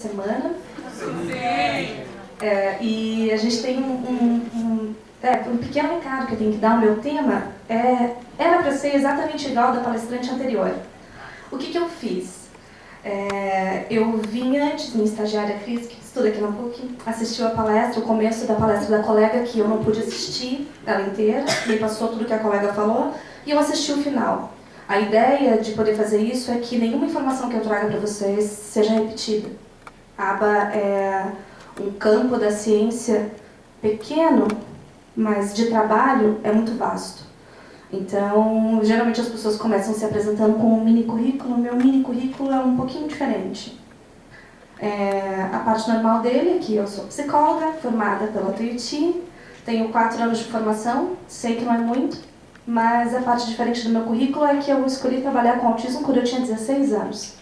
semana. E a gente tem um pequeno recado que eu tenho que dar. O meu tema era para ser exatamente igual ao da palestrante anterior. O que eu fiz? Eu vim antes, minha estagiária Cris, que estuda aqui na PUC, assistiu a palestra, o começo da palestra da colega, que eu não pude assistir ela inteira, me passou tudo que a colega falou, e eu assisti o final. A ideia de poder fazer isso é que nenhuma informação que eu traga para vocês seja repetida. A aba é um campo da ciência pequeno, mas de trabalho é muito vasto. Então, geralmente as pessoas começam se apresentando com um mini currículo. O meu mini currículo é um pouquinho diferente. A parte normal dele é que eu sou psicóloga, formada pela TUT, tenho 4 anos de formação, sei que não é muito, mas a parte diferente do meu currículo é que eu escolhi trabalhar com autismo quando eu tinha 16 anos.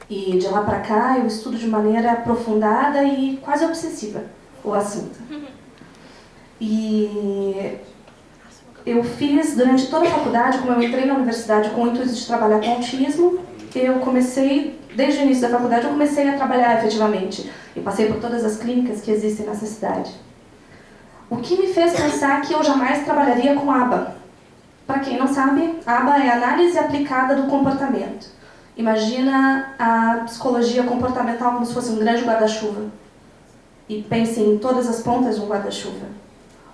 E de lá para cá eu estudo de maneira aprofundada e quase obsessiva o assunto. E eu fiz, durante toda a faculdade, como eu entrei na universidade com o intuito de trabalhar com autismo, eu comecei, desde o início da faculdade, eu comecei a trabalhar efetivamente. E passei por todas as clínicas que existem nessa cidade. O que me fez pensar que eu jamais trabalharia com ABA. Para quem não sabe, ABA é análise aplicada do comportamento. Imagina a psicologia comportamental como se fosse um grande guarda-chuva. E pensem em todas as pontas de um guarda-chuva.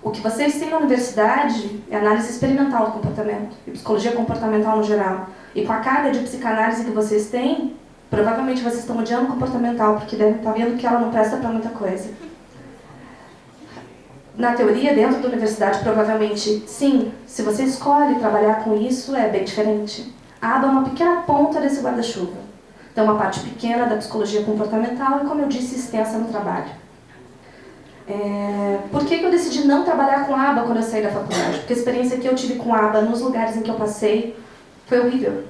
O que vocês têm na universidade é análise experimental do comportamento, e psicologia comportamental no geral. E com a carga de psicanálise que vocês têm, provavelmente vocês estão odiando o comportamental, porque devem estar vendo que ela não presta para muita coisa. Na teoria, dentro da universidade, provavelmente, sim, se você escolhe trabalhar com isso, é bem diferente. A aba é uma pequena ponta desse guarda-chuva. Então, uma parte pequena da psicologia comportamental e, como eu disse, extensa no trabalho. Por que eu decidi não trabalhar com aba quando eu saí da faculdade? Porque a experiência que eu tive com aba nos lugares em que eu passei foi horrível.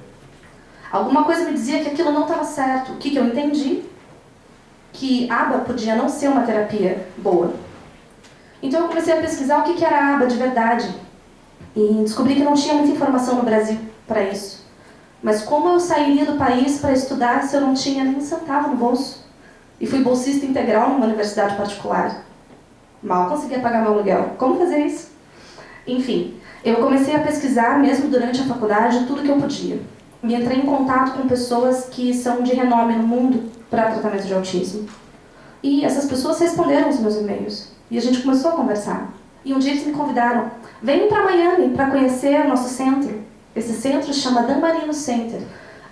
Alguma coisa me dizia que aquilo não estava certo. O que eu entendi? Que aba podia não ser uma terapia boa. Então eu comecei a pesquisar o que era a aba de verdade. E descobri que não tinha muita informação no Brasil para isso. Mas como eu sairia do país para estudar se eu não tinha nem um centavo no bolso? E fui bolsista integral numa universidade particular. Mal conseguia pagar meu aluguel. Como fazer isso? Enfim, eu comecei a pesquisar, mesmo durante a faculdade, tudo que eu podia. E entrei em contato com pessoas que são de renome no mundo para tratamento de autismo. E essas pessoas responderam os meus e-mails. E a gente começou a conversar. E um dia eles me convidaram. Venham para Miami para conhecer o nosso centro. Esse centro se chama Dan Marino Center.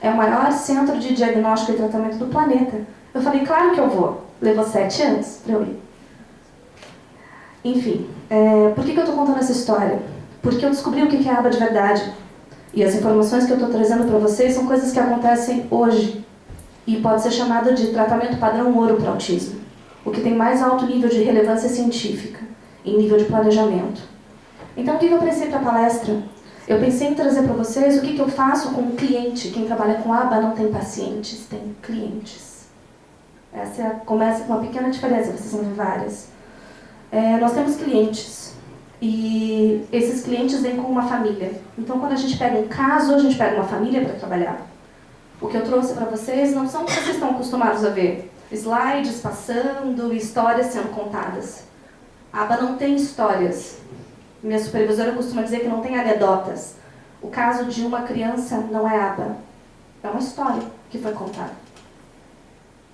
É o maior centro de diagnóstico e tratamento do planeta. Eu falei, claro que eu vou. Levou 7 anos para eu ir. Enfim, por que eu estou contando essa história? Porque eu descobri o que é a aba de verdade. E as informações que eu estou trazendo para vocês são coisas que acontecem hoje. E pode ser chamado de tratamento padrão ouro para autismo. O que tem mais alto nível de relevância científica, em nível de planejamento. Então, o que eu pensei para a palestra? Eu pensei em trazer para vocês o que eu faço com um cliente. Quem trabalha com aba não tem pacientes, tem clientes. Começa com uma pequena diferença, vocês vão ver várias. Nós temos clientes e esses clientes vêm com uma família. Então, quando a gente pega um caso, a gente pega uma família para trabalhar. O que eu trouxe para vocês não são o que vocês estão acostumados a ver. Slides passando, histórias sendo contadas. A aba não tem histórias. Minha supervisora costuma dizer que não tem anedotas. O caso de uma criança não é aba. É uma história que foi contada.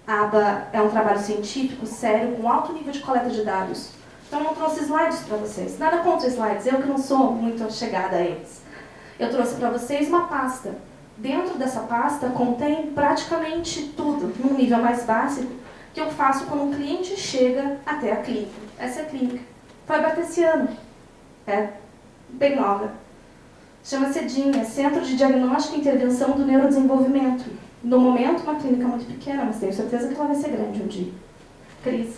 A aba é um trabalho científico, sério, com alto nível de coleta de dados. Então eu não trouxe slides para vocês. Nada contra slides, eu que não sou muito chegada a eles. Eu trouxe para vocês uma pasta. Dentro dessa pasta contém praticamente tudo, num nível mais básico, que eu faço quando um cliente chega até a clínica. Essa é a clínica. Foi aberta esse ano. É bem nova. Chama CEDIM, Centro de Diagnóstico e Intervenção do Neurodesenvolvimento. No momento, uma clínica muito pequena, mas tenho certeza que ela vai ser grande um dia. Cris,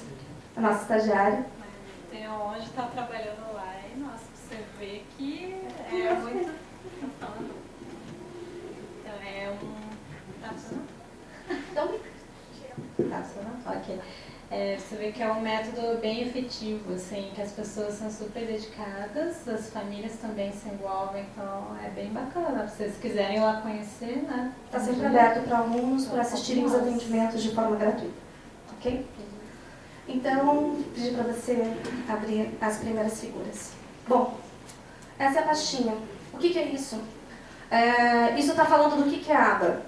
a nossa estagiária. Tem onde está trabalhando lá e, nossa, você vê que é muito... Tá funcionando? Tá funcionando? Ok. Você vê que é um método bem efetivo, assim, que as pessoas são super dedicadas, as famílias também se envolvem, então é bem bacana. Se vocês quiserem ir lá conhecer, né? Está sempre aberto para alunos para assistirem os atendimentos de forma gratuita. Ok. ok? Então, pedi para você abrir as primeiras figuras. Bom, essa é a pastinha. O que é isso? Isso está falando do que é a aba.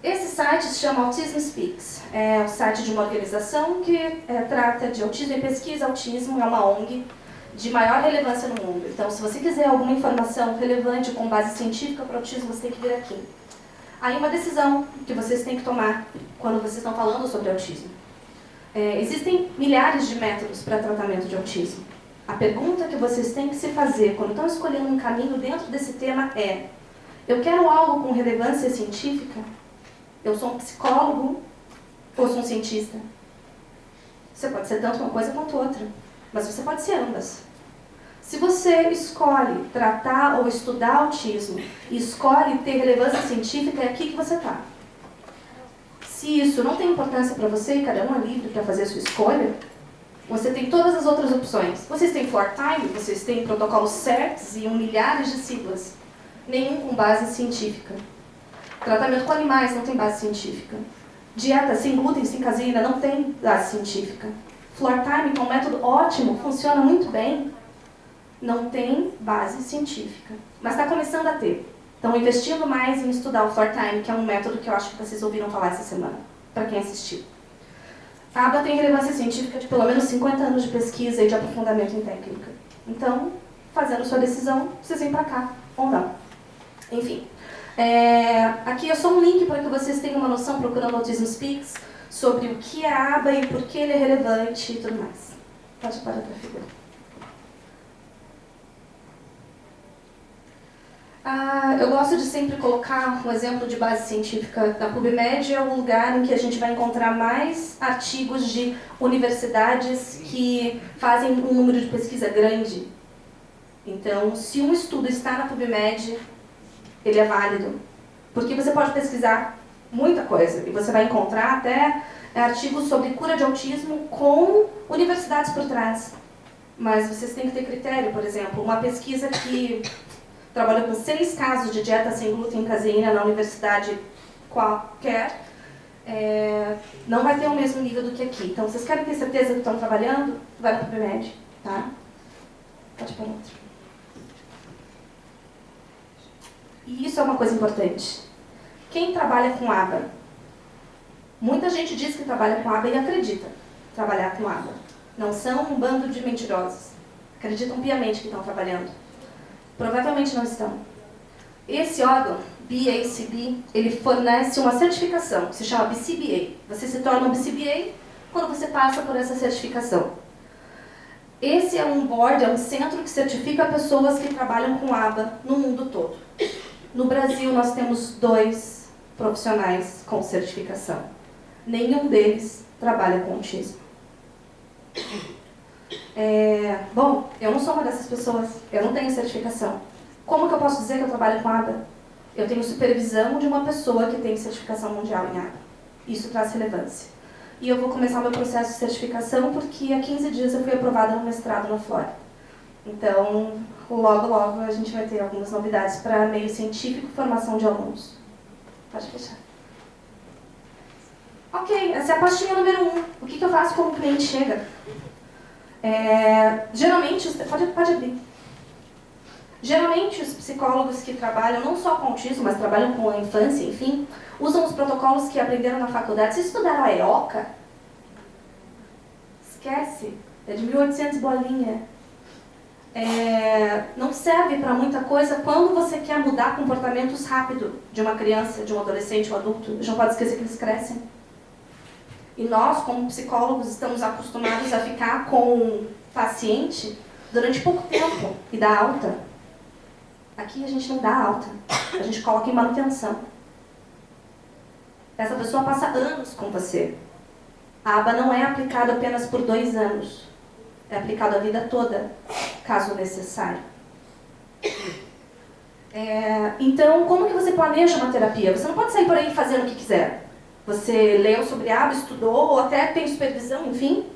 Esse site se chama Autism Speaks. É o site de uma organização que trata de autismo e pesquisa autismo, é uma ONG de maior relevância no mundo. Então, se você quiser alguma informação relevante com base científica para o autismo, você tem que vir aqui. Aí uma decisão que vocês têm que tomar quando vocês estão falando sobre autismo. Existem milhares de métodos para tratamento de autismo. A pergunta que vocês têm que se fazer quando estão escolhendo um caminho dentro desse tema é: eu quero algo com relevância científica? Eu sou um psicólogo ou sou um cientista? Você pode ser tanto uma coisa quanto outra, mas você pode ser ambas. Se você escolhe tratar ou estudar autismo e escolhe ter relevância científica, é aqui que você está. Se isso não tem importância para você e cada um é livre para fazer a sua escolha, você tem todas as outras opções. Vocês têm floor time, vocês têm protocolos certos e milhares de siglas. Nenhum com base científica. Tratamento com animais não tem base científica. Dieta sem glúten, sem caseína não tem base científica. Floor time, que é um método ótimo, funciona muito bem, não tem base científica. Mas está começando a ter. Estão investindo mais em estudar o floor time, que é um método que eu acho que vocês ouviram falar essa semana, para quem assistiu. A aba tem relevância científica de pelo menos 50 anos de pesquisa e de aprofundamento em técnica. Então, fazendo sua decisão, vocês vêm para cá, ou não. Enfim, aqui é só um link para que vocês tenham uma noção, procurando Autism Speaks, sobre o que é a aba e por que ele é relevante e tudo mais. Pode parar para a figura. Eu gosto de sempre colocar um exemplo de base científica. Na PubMed é o lugar em que a gente vai encontrar mais artigos de universidades que fazem um número de pesquisa grande. Então, se um estudo está na PubMed, ele é válido. Porque você pode pesquisar muita coisa e você vai encontrar até artigos sobre cura de autismo com universidades por trás. Mas vocês têm que ter critério, por exemplo, uma pesquisa que trabalhou com 6 casos de dieta sem glúten e caseína na universidade qualquer, não vai ter o mesmo nível do que aqui. Então, vocês querem ter certeza que estão trabalhando? Vai para o PubMed, tá? Pode ir para outro. E isso é uma coisa importante. Quem trabalha com aba? Muita gente diz que trabalha com aba e acredita trabalhar com aba. Não são um bando de mentirosos. Acreditam piamente que estão trabalhando. Provavelmente não estão. Esse órgão, BACB, ele fornece uma certificação que se chama BCBA. Você se torna um BCBA quando você passa por essa certificação. Esse é um board, é um centro que certifica pessoas que trabalham com aba no mundo todo. No Brasil, nós temos 2 profissionais com certificação. Nenhum deles trabalha com autismo. Bom, eu não sou uma dessas pessoas, eu não tenho certificação. Como que eu posso dizer que eu trabalho com aba? Eu tenho supervisão de uma pessoa que tem certificação mundial em aba. Isso traz relevância. E eu vou começar o meu processo de certificação porque há 15 dias eu fui aprovada no mestrado na Flórida. Então, logo a gente vai ter algumas novidades para meio científico e formação de alunos. Pode fechar. Ok, essa é a pastinha número 1. O que eu faço quando o cliente chega? Geralmente, pode abrir. Geralmente, os psicólogos que trabalham não só com autismo, mas trabalham com a infância, enfim, usam os protocolos que aprenderam na faculdade. Vocês estudaram a EOCA? Esquece, é de 1800 bolinha. Não serve para muita coisa quando você quer mudar comportamentos rápido de uma criança, de um adolescente ou adulto. A gente não pode esquecer que eles crescem. E nós, como psicólogos, estamos acostumados a ficar com o paciente durante pouco tempo e dar alta. Aqui a gente não dá alta, a gente coloca em manutenção. Essa pessoa passa anos com você. A aba não é aplicada apenas por 2 anos. É aplicado a vida toda, caso necessário. Então, como que você planeja uma terapia? Você não pode sair por aí fazendo o que quiser. Você leu sobre aba, estudou, ou até tem supervisão, enfim,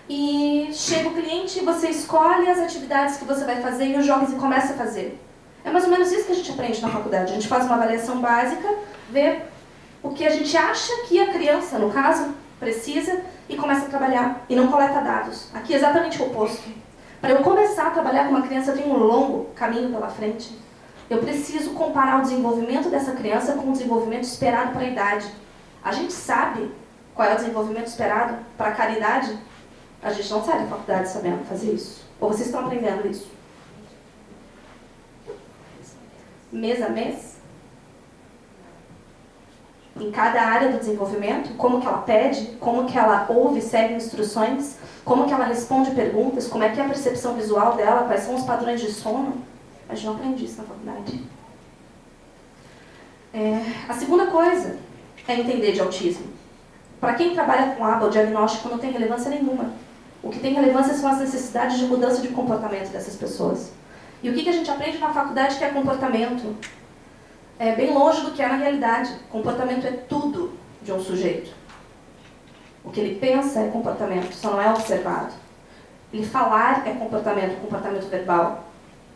e chega o cliente e você escolhe as atividades que você vai fazer e os jogos e começa a fazer. É mais ou menos isso que a gente aprende na faculdade. A gente faz uma avaliação básica, vê o que a gente acha que a criança, no caso, precisa e começa a trabalhar e não coleta dados. Aqui é exatamente o oposto. Para eu começar a trabalhar com uma criança, eu tenho um longo caminho pela frente. Eu preciso comparar o desenvolvimento dessa criança com o desenvolvimento esperado para a idade. A gente sabe qual é o desenvolvimento esperado para cada idade? A gente não sai da faculdade sabendo fazer isso. Ou vocês estão aprendendo isso? Mês a mês? Em cada área do desenvolvimento, como que ela pede, como que ela ouve e segue instruções, como que ela responde perguntas, como é que é a percepção visual dela, quais são os padrões de sono. A gente não aprende isso na faculdade. A segunda coisa é entender de autismo. Para quem trabalha com ABA, o diagnóstico não tem relevância nenhuma. O que tem relevância são as necessidades de mudança de comportamento dessas pessoas. E o que a gente aprende na faculdade que é comportamento? É bem longe do que é na realidade. Comportamento é tudo de um sujeito. O que ele pensa é comportamento, só não é observado. Ele falar é comportamento verbal.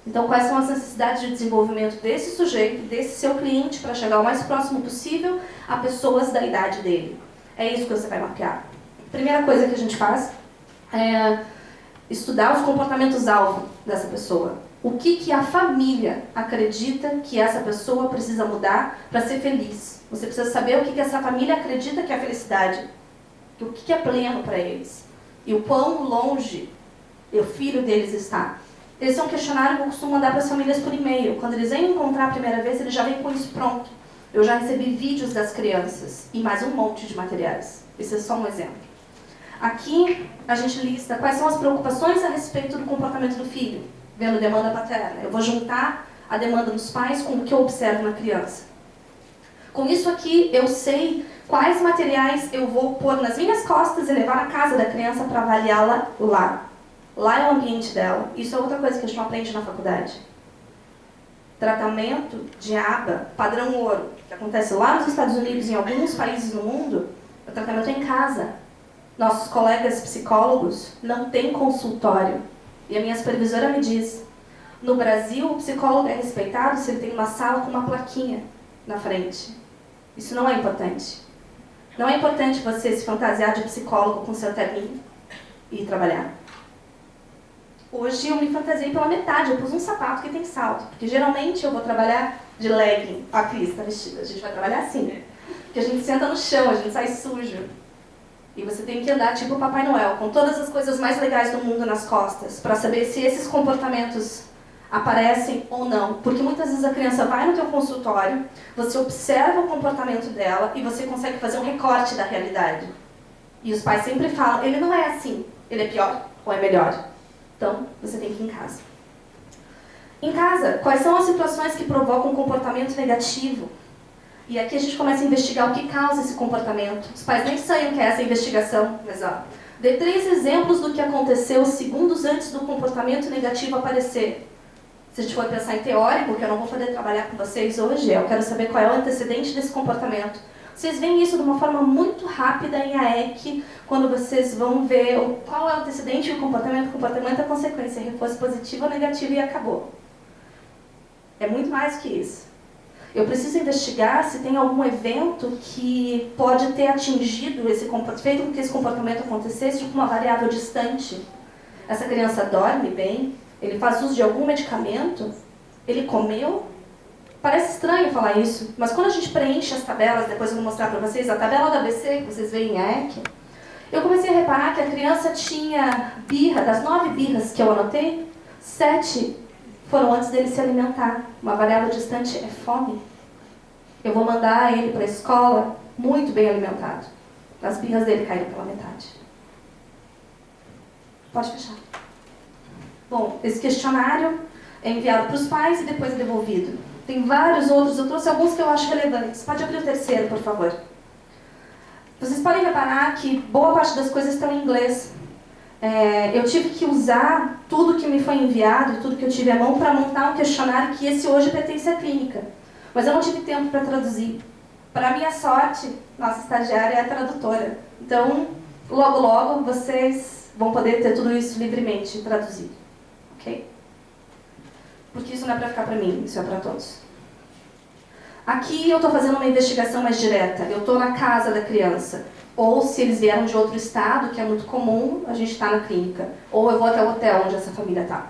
Então, quais são as necessidades de desenvolvimento desse sujeito, desse seu cliente, para chegar o mais próximo possível a pessoas da idade dele? É isso que você vai mapear. A primeira coisa que a gente faz é estudar os comportamentos-alvo dessa pessoa. O que a família acredita que essa pessoa precisa mudar para ser feliz. Você precisa saber o que essa família acredita que é a felicidade. O que é pleno para eles. E o quão longe o filho deles está. Esse é um questionário que eu costumo mandar para as famílias por e-mail. Quando eles vêm encontrar a primeira vez, eles já vêm com isso pronto. Eu já recebi vídeos das crianças e mais um monte de materiais. Esse é só um exemplo. Aqui a gente lista quais são as preocupações a respeito do comportamento do filho, vendo demanda paterna. Eu vou juntar a demanda dos pais com o que eu observo na criança. Com isso aqui, eu sei quais materiais eu vou pôr nas minhas costas e levar na casa da criança para avaliá-la lá. Lá é o ambiente dela. Isso é outra coisa que a gente não aprende na faculdade. Tratamento de ABA, padrão ouro, que acontece lá nos Estados Unidos e em alguns países no mundo, o tratamento é em casa. Nossos colegas psicólogos não têm consultório. E a minha supervisora me diz, no Brasil, o psicólogo é respeitado se ele tem uma sala com uma plaquinha na frente. Isso não é importante. Não é importante você se fantasiar de psicólogo com seu terninho e ir trabalhar. Hoje eu me fantasiei pela metade, eu pus um sapato que tem salto. Porque geralmente eu vou trabalhar de legging. A Cris está vestida, a gente vai trabalhar assim. Porque a gente senta no chão, a gente sai sujo. E você tem que andar tipo o Papai Noel, com todas as coisas mais legais do mundo nas costas, para saber se esses comportamentos aparecem ou não. Porque muitas vezes a criança vai no teu consultório, você observa o comportamento dela e você consegue fazer um recorte da realidade. E os pais sempre falam, ele não é assim, ele é pior ou é melhor. Então, você tem que ir em casa. Em casa, quais são as situações que provocam um comportamento negativo? E aqui a gente começa a investigar o que causa esse comportamento. Os pais nem sabem o que é essa investigação, mas dê 3 exemplos do que aconteceu segundos antes do comportamento negativo aparecer. Se a gente for pensar em teórico, que eu não vou poder trabalhar com vocês hoje, eu quero saber qual é o antecedente desse comportamento. Vocês veem isso de uma forma muito rápida em AEC, quando vocês vão ver qual é o antecedente e o comportamento é a consequência, reforço positivo ou negativo e acabou. É muito mais que isso. Eu preciso investigar se tem algum evento que pode ter atingido esse comportamento, feito com que esse comportamento acontecesse com uma variável distante. Essa criança dorme bem, ele faz uso de algum medicamento, ele comeu. Parece estranho falar isso, mas quando a gente preenche as tabelas, depois eu vou mostrar para vocês, a tabela da ABC, que vocês veem em AEC, eu comecei a reparar que a criança tinha birra, das 9 birras que eu anotei, 7 foram antes dele se alimentar. Uma variável distante é fome. Eu vou mandar ele para a escola muito bem alimentado. As birras dele caíram pela metade. Pode fechar. Bom, esse questionário é enviado para os pais e depois é devolvido. Tem vários outros, eu trouxe alguns que eu acho relevantes. Pode abrir o terceiro, por favor. Vocês podem reparar que boa parte das coisas estão em inglês. Eu tive que usar tudo que me foi enviado e tudo que eu tive à mão para montar um questionário que esse hoje pertence à clínica. Mas eu não tive tempo para traduzir. Para minha sorte, nossa estagiária é a tradutora. Então, logo, logo, vocês vão poder ter tudo isso livremente traduzido. Ok? Porque isso não é para ficar para mim, isso é para todos. Aqui eu estou fazendo uma investigação mais direta. Eu estou na casa da criança. Ou se eles vieram de outro estado, que é muito comum, a gente está na clínica. Ou eu vou até o hotel onde essa família está.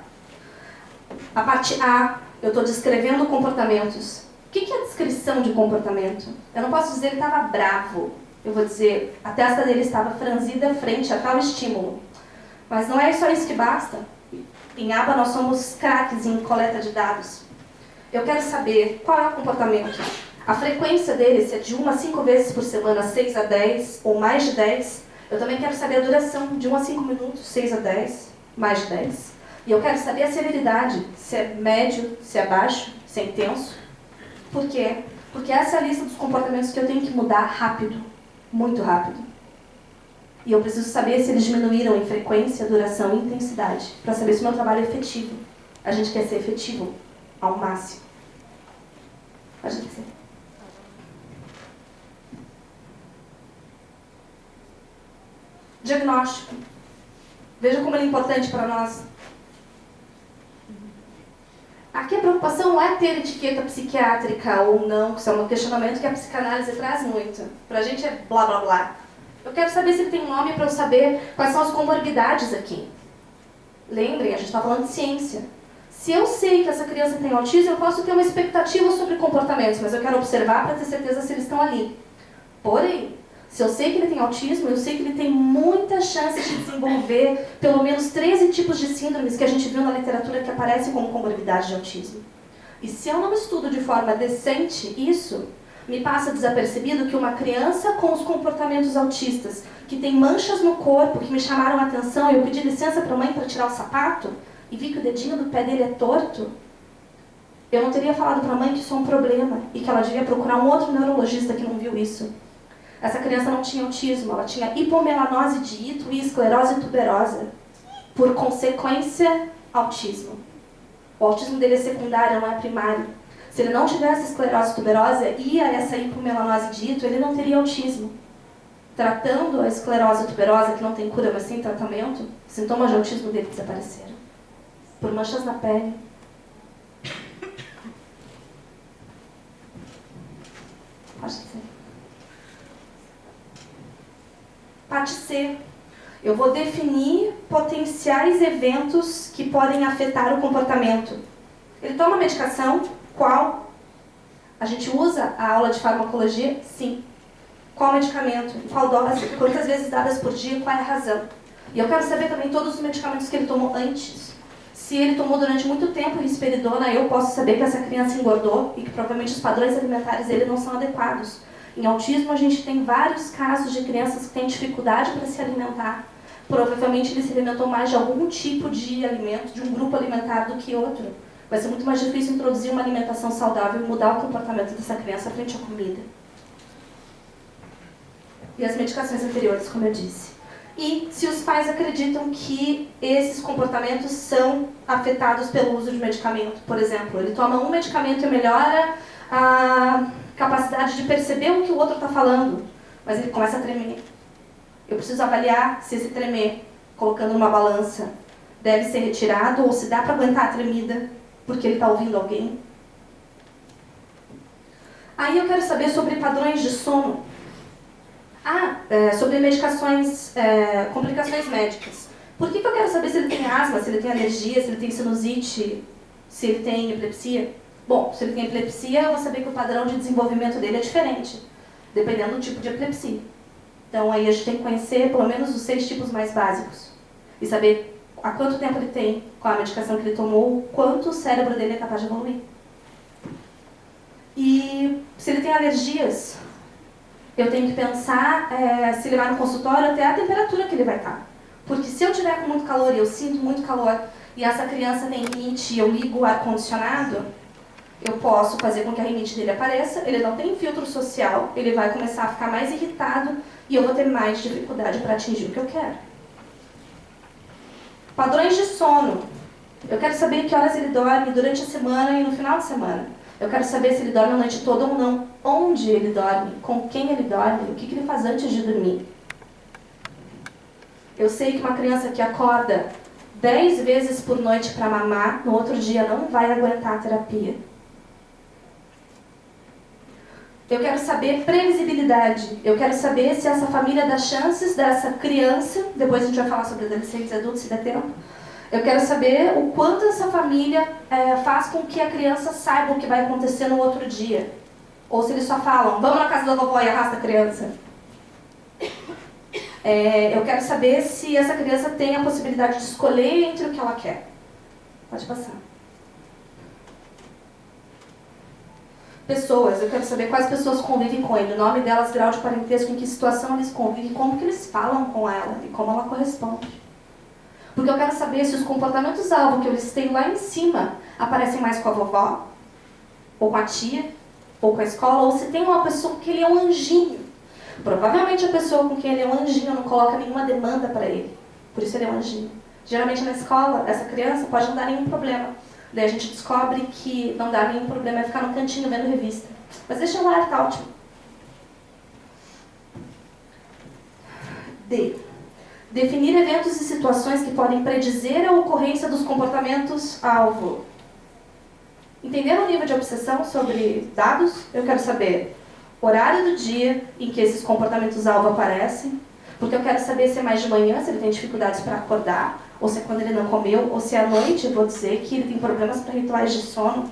A parte A, eu estou descrevendo comportamentos. O que é a descrição de comportamento? Eu não posso dizer que ele estava bravo. Eu vou dizer, a testa dele estava franzida frente a tal estímulo. Mas não é só isso que basta. Em aba nós somos craques em coleta de dados. Eu quero saber qual é o comportamento. A frequência dele, se é de 1 a 5 vezes por semana, 6 a 10 ou mais de 10. Eu também quero saber a duração, de 1 a 5 minutos, 6 a 10, mais de 10. E eu quero saber a severidade, se é médio, se é baixo, se é intenso. Por quê? Porque essa é a lista dos comportamentos que eu tenho que mudar rápido, muito rápido. E eu preciso saber se eles diminuíram em frequência, duração e intensidade, para saber se o meu trabalho é efetivo. A gente quer ser efetivo ao máximo. A gente quer ser. Diagnóstico. Veja como ele é importante para nós. Aqui a preocupação não é ter etiqueta psiquiátrica ou não, que isso é um questionamento que a psicanálise traz muito. Pra gente é blá blá blá. Eu quero saber se ele tem um nome para eu saber quais são as comorbidades aqui. Lembrem, a gente está falando de ciência. Se eu sei que essa criança tem autismo, eu posso ter uma expectativa sobre comportamentos, mas eu quero observar para ter certeza se eles estão ali. Porém, se eu sei que ele tem autismo, eu sei que ele tem muita chance de desenvolver pelo menos 13 tipos de síndromes que a gente viu na literatura que aparecem como comorbidade de autismo. E se eu não estudo de forma decente isso, me passa desapercebido que uma criança com os comportamentos autistas, que tem manchas no corpo, que me chamaram a atenção, e eu pedi licença para a mãe para tirar o sapato, e vi que o dedinho do pé dele é torto, eu não teria falado para a mãe que isso é um problema, e que ela devia procurar um outro neurologista que não viu isso. Essa criança não tinha autismo, ela tinha hipomelanose de Ito e esclerose tuberosa. Por consequência, autismo. O autismo dele é secundário, não é primário. Se ele não tivesse esclerose tuberosa e essa hipomelanose de Ito, ele não teria autismo. Tratando a esclerose tuberosa, que não tem cura, mas sem tratamento, os sintomas de autismo dele desapareceram. Por manchas na pele. Pode ser. Parte C. Eu vou definir potenciais eventos que podem afetar o comportamento. Ele toma medicação? Qual? A gente usa a aula de farmacologia? Sim. Qual medicamento? Qual dose? Quantas vezes dadas por dia? Qual é a razão? E eu quero saber também todos os medicamentos que ele tomou antes. Se ele tomou durante muito tempo risperidona, eu posso saber que essa criança engordou e que provavelmente os padrões alimentares dele não são adequados. Em autismo, a gente tem vários casos de crianças que têm dificuldade para se alimentar. Provavelmente ele se alimentou mais de algum tipo de alimento, de um grupo alimentar do que outro. Vai ser muito mais difícil introduzir uma alimentação saudável e mudar o comportamento dessa criança frente à comida. E as medicações anteriores, como eu disse. E se os pais acreditam que esses comportamentos são afetados pelo uso de medicamento. Por exemplo, ele toma um medicamento e melhora a capacidade de perceber o que o outro está falando, mas ele começa a tremer. Eu preciso avaliar se esse tremer, colocando numa balança, deve ser retirado ou se dá para aguentar a tremida, porque ele está ouvindo alguém. Aí eu quero saber sobre padrões de sono. Sobre medicações, complicações médicas. Por que eu quero saber se ele tem asma, se ele tem alergia, se ele tem sinusite, se ele tem epilepsia? Bom, se ele tem epilepsia, eu vou saber que o padrão de desenvolvimento dele é diferente, dependendo do tipo de epilepsia. Então aí a gente tem que conhecer pelo menos os 6 tipos mais básicos. E saber há quanto tempo ele tem, qual a medicação que ele tomou, quanto o cérebro dele é capaz de evoluir. E se ele tem alergias, eu tenho que pensar se ele vai no consultório até a temperatura que ele vai estar. Porque se eu tiver com muito calor e eu sinto muito calor e essa criança tem rinite e eu ligo o ar-condicionado, eu posso fazer com que a rinite dele apareça, ele não tem filtro social, ele vai começar a ficar mais irritado e eu vou ter mais dificuldade para atingir o que eu quero. Padrões de sono. Eu quero saber que horas ele dorme durante a semana e no final de semana. Eu quero saber se ele dorme a noite toda ou não, onde ele dorme, com quem ele dorme, o que ele faz antes de dormir. Eu sei que uma criança que acorda 10 vezes por noite para mamar, no outro dia não vai aguentar a terapia. Eu quero saber previsibilidade. Eu quero saber se essa família dá chances dessa criança, depois a gente vai falar sobre adolescentes e adultos, se der tempo. Eu quero saber o quanto essa família faz com que a criança saiba o que vai acontecer no outro dia. Ou se eles só falam, vamos na casa da vovó e arrasta a criança. Eu quero saber se essa criança tem a possibilidade de escolher entre o que ela quer. Pode passar. Pessoas, eu quero saber quais pessoas convivem com ele, o nome delas, grau de parentesco, em que situação eles convivem, como que eles falam com ela e como ela corresponde. Porque eu quero saber se os comportamentos-alvo que eu listei lá em cima aparecem mais com a vovó, ou com a tia, ou com a escola, ou se tem uma pessoa que ele é um anjinho. Provavelmente a pessoa com quem ele é um anjinho não coloca nenhuma demanda para ele, por isso ele é um anjinho. Geralmente na escola, essa criança pode não dar nenhum problema. Daí a gente descobre que não dá nenhum problema, é ficar no cantinho vendo revista. Mas deixa lá, tá ótimo. D. Definir eventos e situações que podem predizer a ocorrência dos comportamentos-alvo. Entender o nível de obsessão sobre dados? Eu quero saber horário do dia em que esses comportamentos-alvo aparecem, porque eu quero saber se é mais de manhã, se ele tem dificuldades para acordar, ou se é quando ele não comeu, ou se é à noite, eu vou dizer que ele tem problemas para rituais de sono,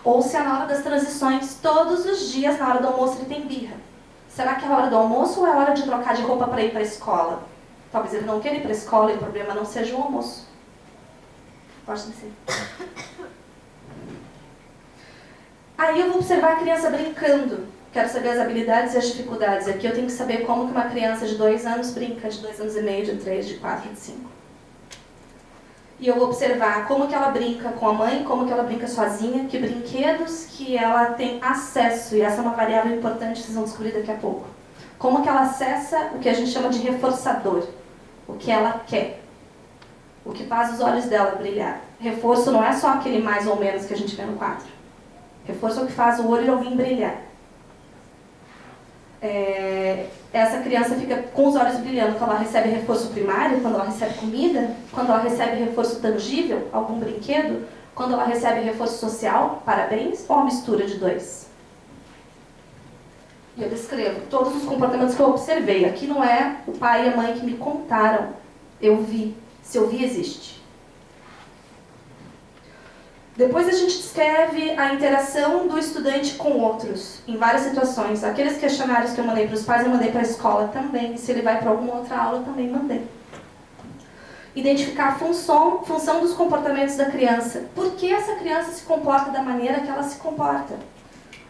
ou se é na hora das transições, todos os dias, na hora do almoço, ele tem birra. Será que é a hora do almoço ou é a hora de trocar de roupa para ir para a escola? Talvez ele não queira ir para a escola e o problema não seja o almoço. Pode descer. Aí eu vou observar a criança brincando. Quero saber as habilidades e as dificuldades. Aqui eu tenho que saber como que uma criança de 2 anos brinca, de 2 anos e meio, de 3, de 4, de 5. E eu vou observar como que ela brinca com a mãe, como que ela brinca sozinha, que brinquedos que ela tem acesso, e essa é uma variável importante que vocês vão descobrir daqui a pouco. Como que ela acessa o que a gente chama de reforçador, o que ela quer, o que faz os olhos dela brilhar. Reforço não é só aquele mais ou menos que a gente vê no quadro. Reforço é o que faz o olho e o ouvido brilhar. Essa criança fica com os olhos brilhando quando ela recebe reforço primário, quando ela recebe comida, quando ela recebe reforço tangível, algum brinquedo, quando ela recebe reforço social, parabéns, ou uma mistura de dois. E eu descrevo todos os comportamentos que eu observei. Aqui não é o pai e a mãe que me contaram, eu vi. Se eu vi, existe. Depois a gente descreve a interação do estudante com outros, em várias situações. Aqueles questionários que eu mandei para os pais, eu mandei para a escola também. E se ele vai para alguma outra aula, eu também mandei. Identificar a função dos comportamentos da criança. Por que essa criança se comporta da maneira que ela se comporta?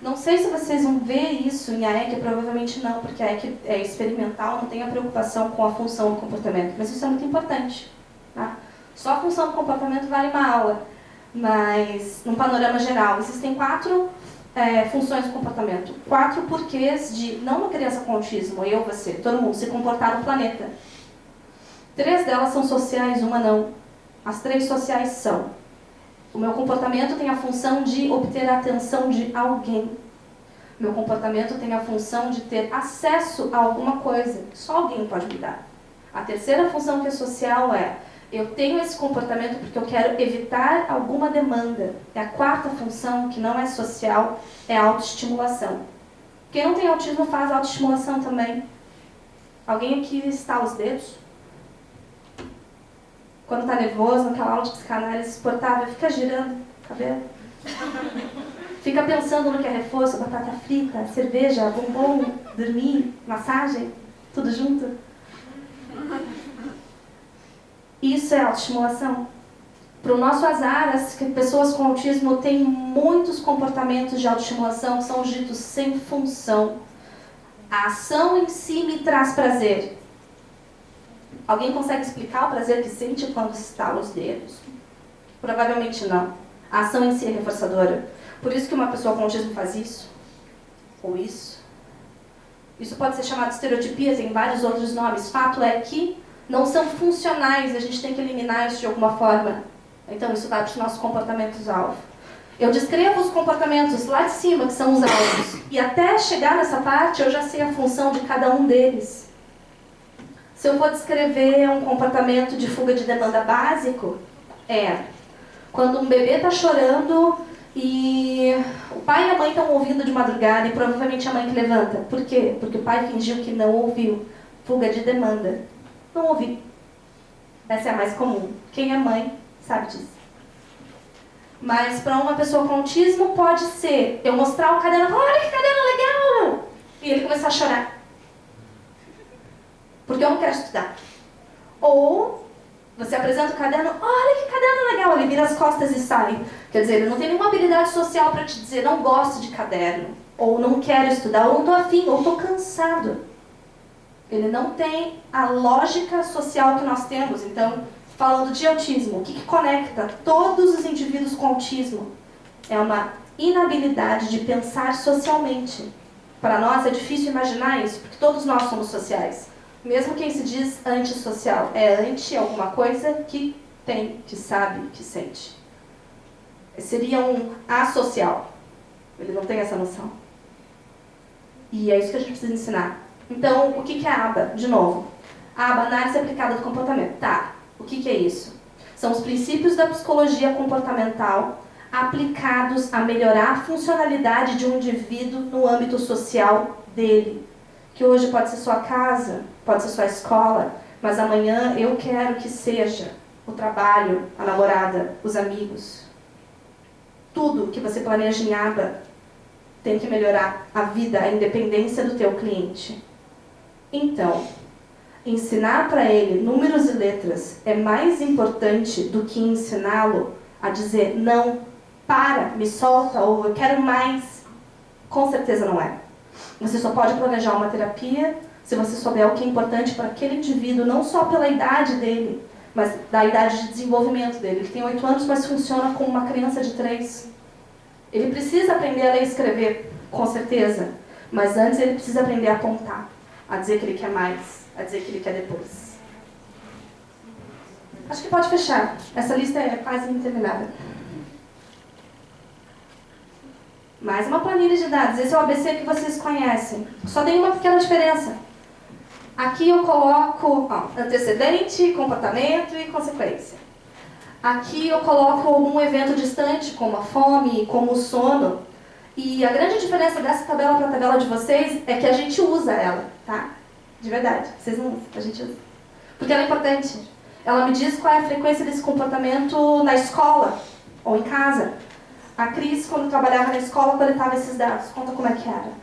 Não sei se vocês vão ver isso em AEC, provavelmente não, porque a AEC é experimental, não tem a preocupação com a função do comportamento. Mas isso é muito importante. Tá? Só a função do comportamento vale uma aula. Mas, num panorama geral, existem 4 funções do comportamento. 4 porquês de, não uma criança com autismo, eu, você, todo mundo, se comportar no planeta. 3 delas são sociais, uma não. As 3 sociais são: o meu comportamento tem a função de obter a atenção de alguém. Meu comportamento tem a função de ter acesso a alguma coisa. Só alguém pode me dar. A terceira função que é social é: eu tenho esse comportamento porque eu quero evitar alguma demanda. E a 4ª função, que não é social, é a autoestimulação. Quem não tem autismo faz autoestimulação também. Alguém aqui estala os dedos? Quando está nervoso, naquela aula de psicanálise exportável, fica girando o cabelo. Fica pensando no que é reforço, batata frita, cerveja, bombom, dormir, massagem, tudo junto. Isso é autoestimulação. Para o nosso azar, as pessoas com autismo têm muitos comportamentos de autoestimulação que são os ditos sem função. A ação em si me traz prazer. Alguém consegue explicar o prazer que sente quando estala os dedos? Provavelmente não. A ação em si é reforçadora. Por isso que uma pessoa com autismo faz isso, ou isso. Isso pode ser chamado de estereotipia, tem vários outros nomes. Fato é que não são funcionais, a gente tem que eliminar isso de alguma forma. Então isso vai para os nossos comportamentos-alvo. Eu descrevo os comportamentos lá de cima, que são os alvos. E até chegar nessa parte, eu já sei a função de cada um deles. Se eu for descrever um comportamento de fuga de demanda básico, quando um bebê está chorando E o pai e a mãe estão ouvindo de madrugada e provavelmente a mãe que levanta. Por quê? Porque o pai fingiu que não ouviu. Fuga de demanda. Não ouvi. Essa é a mais comum. Quem é mãe sabe disso. Mas para uma pessoa com autismo pode ser eu mostrar o caderno e falar, olha que caderno legal! E ele começar a chorar. Porque eu não quero estudar. Ou você apresenta o caderno, olha que caderno legal, ele vira as costas e sai. Quer dizer, ele não tem nenhuma habilidade social para te dizer não gosto de caderno, ou não quero estudar, ou não estou afim, ou estou cansado. Ele não tem a lógica social que nós temos. Então, falando de autismo, o que conecta todos os indivíduos com autismo? É uma inabilidade de pensar socialmente. Para nós é difícil imaginar isso, porque todos nós somos sociais. Mesmo quem se diz antissocial, é anti alguma coisa que tem, que sabe, que sente. Seria um asocial. Ele não tem essa noção. E é isso que a gente precisa ensinar. Então, o que é a ABA? De novo, a ABA, análise aplicada do comportamento. Tá, o que é isso? São os princípios da psicologia comportamental aplicados a melhorar a funcionalidade de um indivíduo no âmbito social dele. Que hoje pode ser sua casa, pode ser sua escola, mas amanhã eu quero que seja o trabalho, a namorada, os amigos. Tudo que você planeja em ABA tem que melhorar a vida, a independência do teu cliente. Então, ensinar para ele números e letras é mais importante do que ensiná-lo a dizer não, para, me solta, ou eu quero mais. Com certeza não é. Você só pode planejar uma terapia se você souber o que é importante para aquele indivíduo, não só pela idade dele, mas da idade de desenvolvimento dele. Ele tem 8 anos, mas funciona como uma criança de 3. Ele precisa aprender a ler e escrever, com certeza. Mas antes ele precisa aprender a contar, a dizer que ele quer mais, a dizer que ele quer depois. Acho que pode fechar. Essa lista é quase interminável. Mais uma planilha de dados. Esse é o ABC que vocês conhecem. Só tem uma pequena diferença. Aqui eu coloco antecedente, comportamento e consequência. Aqui eu coloco algum evento distante, como a fome, como o sono. E a grande diferença dessa tabela para a tabela de vocês é que a gente usa ela, tá? De verdade. Vocês não usam, a gente usa. Porque ela é importante. Ela me diz qual é a frequência desse comportamento na escola ou em casa. A Cris, quando trabalhava na escola, coletava esses dados. Conta como é que era.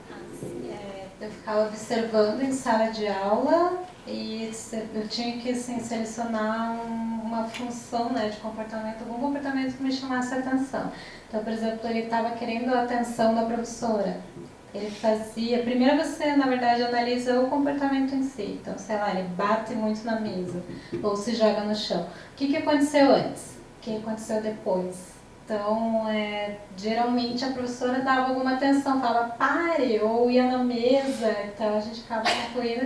Eu ficava observando em sala de aula e eu tinha que assim, selecionar uma função, né, de comportamento, algum comportamento que me chamasse a atenção. Então, por exemplo, ele estava querendo a atenção da professora. Ele fazia... Primeiro você, na verdade, analisa o comportamento em si. Então, sei lá, ele bate muito na mesa ou se joga no chão. O que aconteceu antes? O que aconteceu depois? Então, geralmente a professora dava alguma atenção, falava pare, ou ia na mesa, então a gente acaba concluindo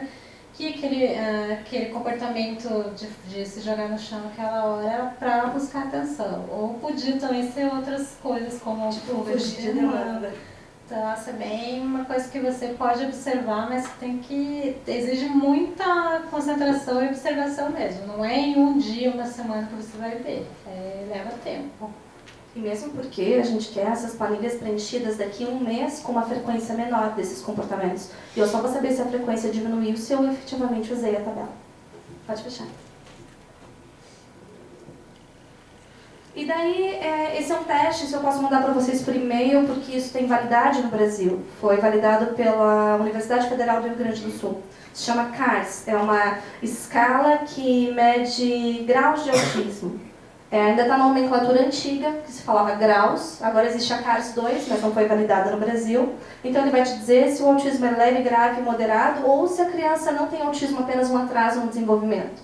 que aquele comportamento de se jogar no chão naquela hora era para buscar atenção. Ou podia também ser outras coisas, como fugir de demanda. Então, essa é bem uma coisa que você pode observar, mas exige muita concentração e observação mesmo. Não é em um dia, uma semana que você vai ver, leva tempo. E mesmo porque a gente quer essas planilhas preenchidas daqui a um mês com uma frequência menor desses comportamentos. E eu só vou saber se a frequência diminuiu se eu efetivamente usei a tabela. Pode fechar. E daí, esse é um teste, isso eu posso mandar para vocês por e-mail, porque isso tem validade no Brasil. Foi validado pela Universidade Federal do Rio Grande do Sul. Se chama CARS, é uma escala que mede graus de autismo. Ainda está na nomenclatura antiga, que se falava graus, agora existe a CARS 2, mas não foi validada no Brasil. Então ele vai te dizer se o autismo é leve, grave, moderado, ou se a criança não tem autismo, apenas um atraso no desenvolvimento.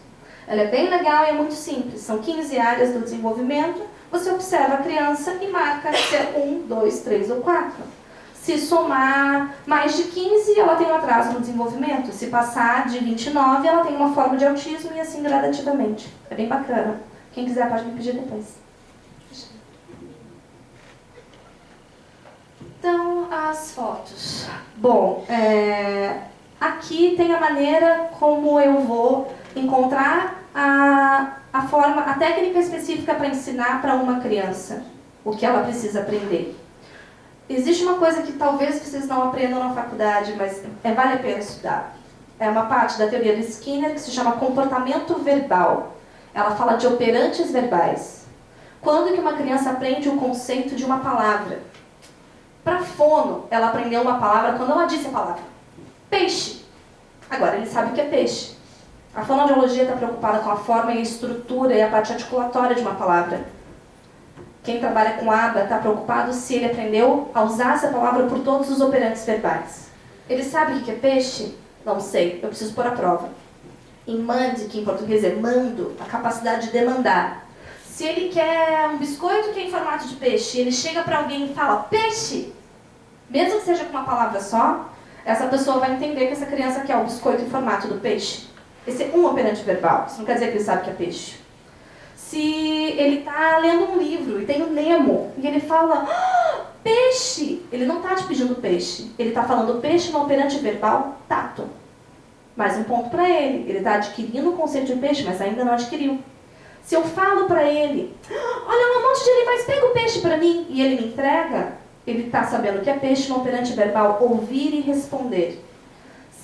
Ela é bem legal e é muito simples, são 15 áreas do desenvolvimento, você observa a criança e marca se é 1, 2, 3 ou 4. Se somar mais de 15, ela tem um atraso no desenvolvimento. Se passar de 29, ela tem uma forma de autismo e assim gradativamente. É bem bacana. Quem quiser pode me pedir depois. Então, as fotos. Bom, aqui tem a maneira como eu vou encontrar a técnica específica para ensinar para uma criança. o que ela precisa aprender. Existe uma coisa que talvez vocês não aprendam na faculdade, mas vale a pena estudar. É uma parte da teoria do Skinner que se chama comportamento verbal. Ela fala de operantes verbais. Quando que uma criança aprende o conceito de uma palavra? Para fono, ela aprendeu uma palavra quando ela disse a palavra. Peixe. Agora ele sabe o que é peixe. A fonoaudiologia está preocupada com a forma e a estrutura e a parte articulatória de uma palavra. Quem trabalha com aba está preocupado se ele aprendeu a usar essa palavra por todos os operantes verbais. Ele sabe o que é peixe? Não sei, eu preciso pôr à prova. Em mande, que em português é mando, a capacidade de demandar. Se ele quer um biscoito que é em formato de peixe, ele chega para alguém e fala peixe, mesmo que seja com uma palavra só, essa pessoa vai entender que essa criança quer o biscoito em formato do peixe. Esse é um operante verbal, isso não quer dizer que ele sabe que é peixe. Se ele está lendo um livro e tem o Nemo, e ele fala peixe, ele não está te pedindo peixe, ele está falando peixe no operante verbal tato. Mais um ponto para ele está adquirindo o conceito de peixe, mas ainda não adquiriu. Se eu falo para ele, olha um monte de animais, pega o peixe para mim, e ele me entrega, ele está sabendo que é peixe no operante verbal, ouvir e responder.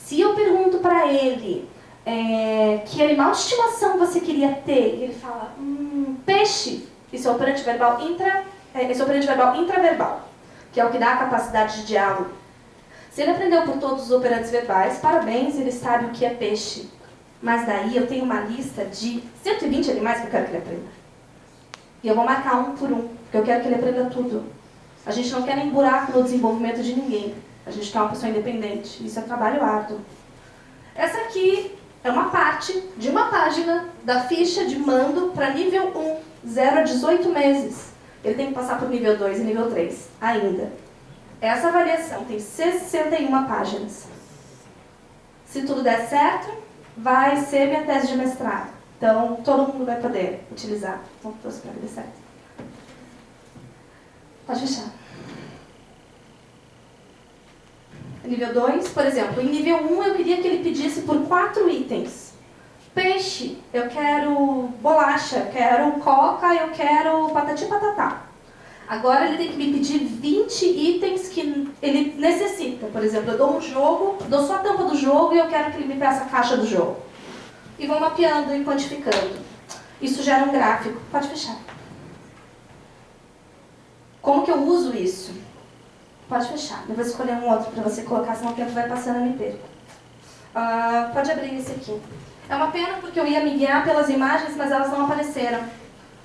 Se eu pergunto para ele, que animal de estimação você queria ter? E ele fala, peixe. Esse é o operante verbal intraverbal, que é o que dá a capacidade de diálogo. Se ele aprendeu por todos os operantes verbais, parabéns, ele sabe o que é peixe. Mas daí eu tenho uma lista de 120 animais que eu quero que ele aprenda. E eu vou marcar um por um, porque eu quero que ele aprenda tudo. A gente não quer nem buraco no desenvolvimento de ninguém. A gente quer uma pessoa independente. Isso é trabalho árduo. Essa aqui é uma parte de uma página da ficha de mando para nível 1, 0 a 18 meses. Ele tem que passar por nível 2 e nível 3 ainda. Essa avaliação tem 61 páginas. Se tudo der certo, vai ser minha tese de mestrado. Então, todo mundo vai poder utilizar. Então, todos para que dê certo. Pode fechar. Nível 2, por exemplo, em nível 1 eu queria que ele pedisse por 4 itens. Peixe, eu quero bolacha, eu quero coca, eu quero patati patatá. Agora ele tem que me pedir 20 itens que ele necessita. Por exemplo, eu dou um jogo, dou só a tampa do jogo e eu quero que ele me peça a caixa do jogo. E vou mapeando e quantificando. Isso gera um gráfico. Pode fechar. Como que eu uso isso? Pode fechar. Eu vou escolher um outro para você colocar, senão o tempo vai passando e me perco. Pode abrir esse aqui. É uma pena porque eu ia me guiar pelas imagens, mas elas não apareceram.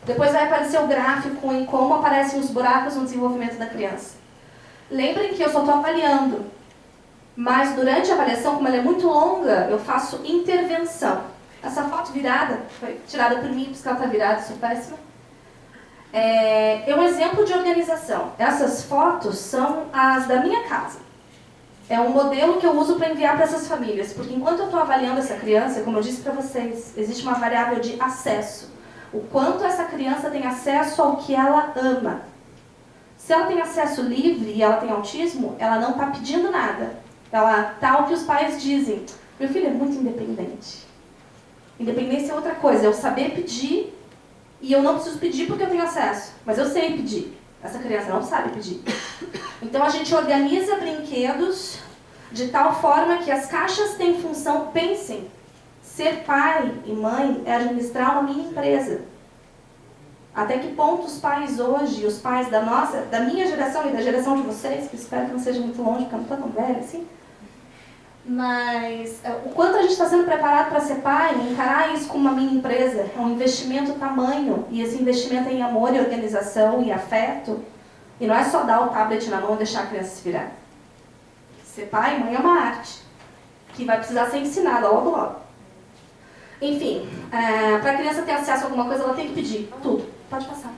Depois vai aparecer o gráfico em como aparecem os buracos no desenvolvimento da criança. Lembrem que eu só estou avaliando. Mas durante a avaliação, como ela é muito longa, eu faço intervenção. Essa foto virada foi tirada por mim, porque ela está virada, sou péssima. É um exemplo de organização. Essas fotos são as da minha casa. É um modelo que eu uso para enviar para essas famílias, porque enquanto eu estou avaliando essa criança, como eu disse para vocês, existe uma variável de acesso. O quanto essa criança tem acesso ao que ela ama. Se ela tem acesso livre e ela tem autismo, ela não está pedindo nada. Ela está o que os pais dizem. Meu filho é muito independente. Independência é outra coisa, é eu saber pedir. E eu não preciso pedir porque eu tenho acesso, mas eu sei pedir. Essa criança não sabe pedir. Então a gente organiza brinquedos de tal forma que as caixas têm função, pensem, ser pai e mãe é administrar uma mini empresa. Até que ponto os pais hoje, os pais da minha geração e da geração de vocês, que espero que não seja muito longe, porque eu não estou tão velha assim, mas o quanto a gente está sendo preparado para ser pai, encarar isso como uma mini empresa, é um investimento tamanho, e esse investimento é em amor e organização e afeto, e não é só dar o tablet na mão e deixar a criança se virar. Ser pai e mãe é uma arte, que vai precisar ser ensinada logo logo. Enfim, para a criança ter acesso a alguma coisa, ela tem que pedir tudo. Pode passar.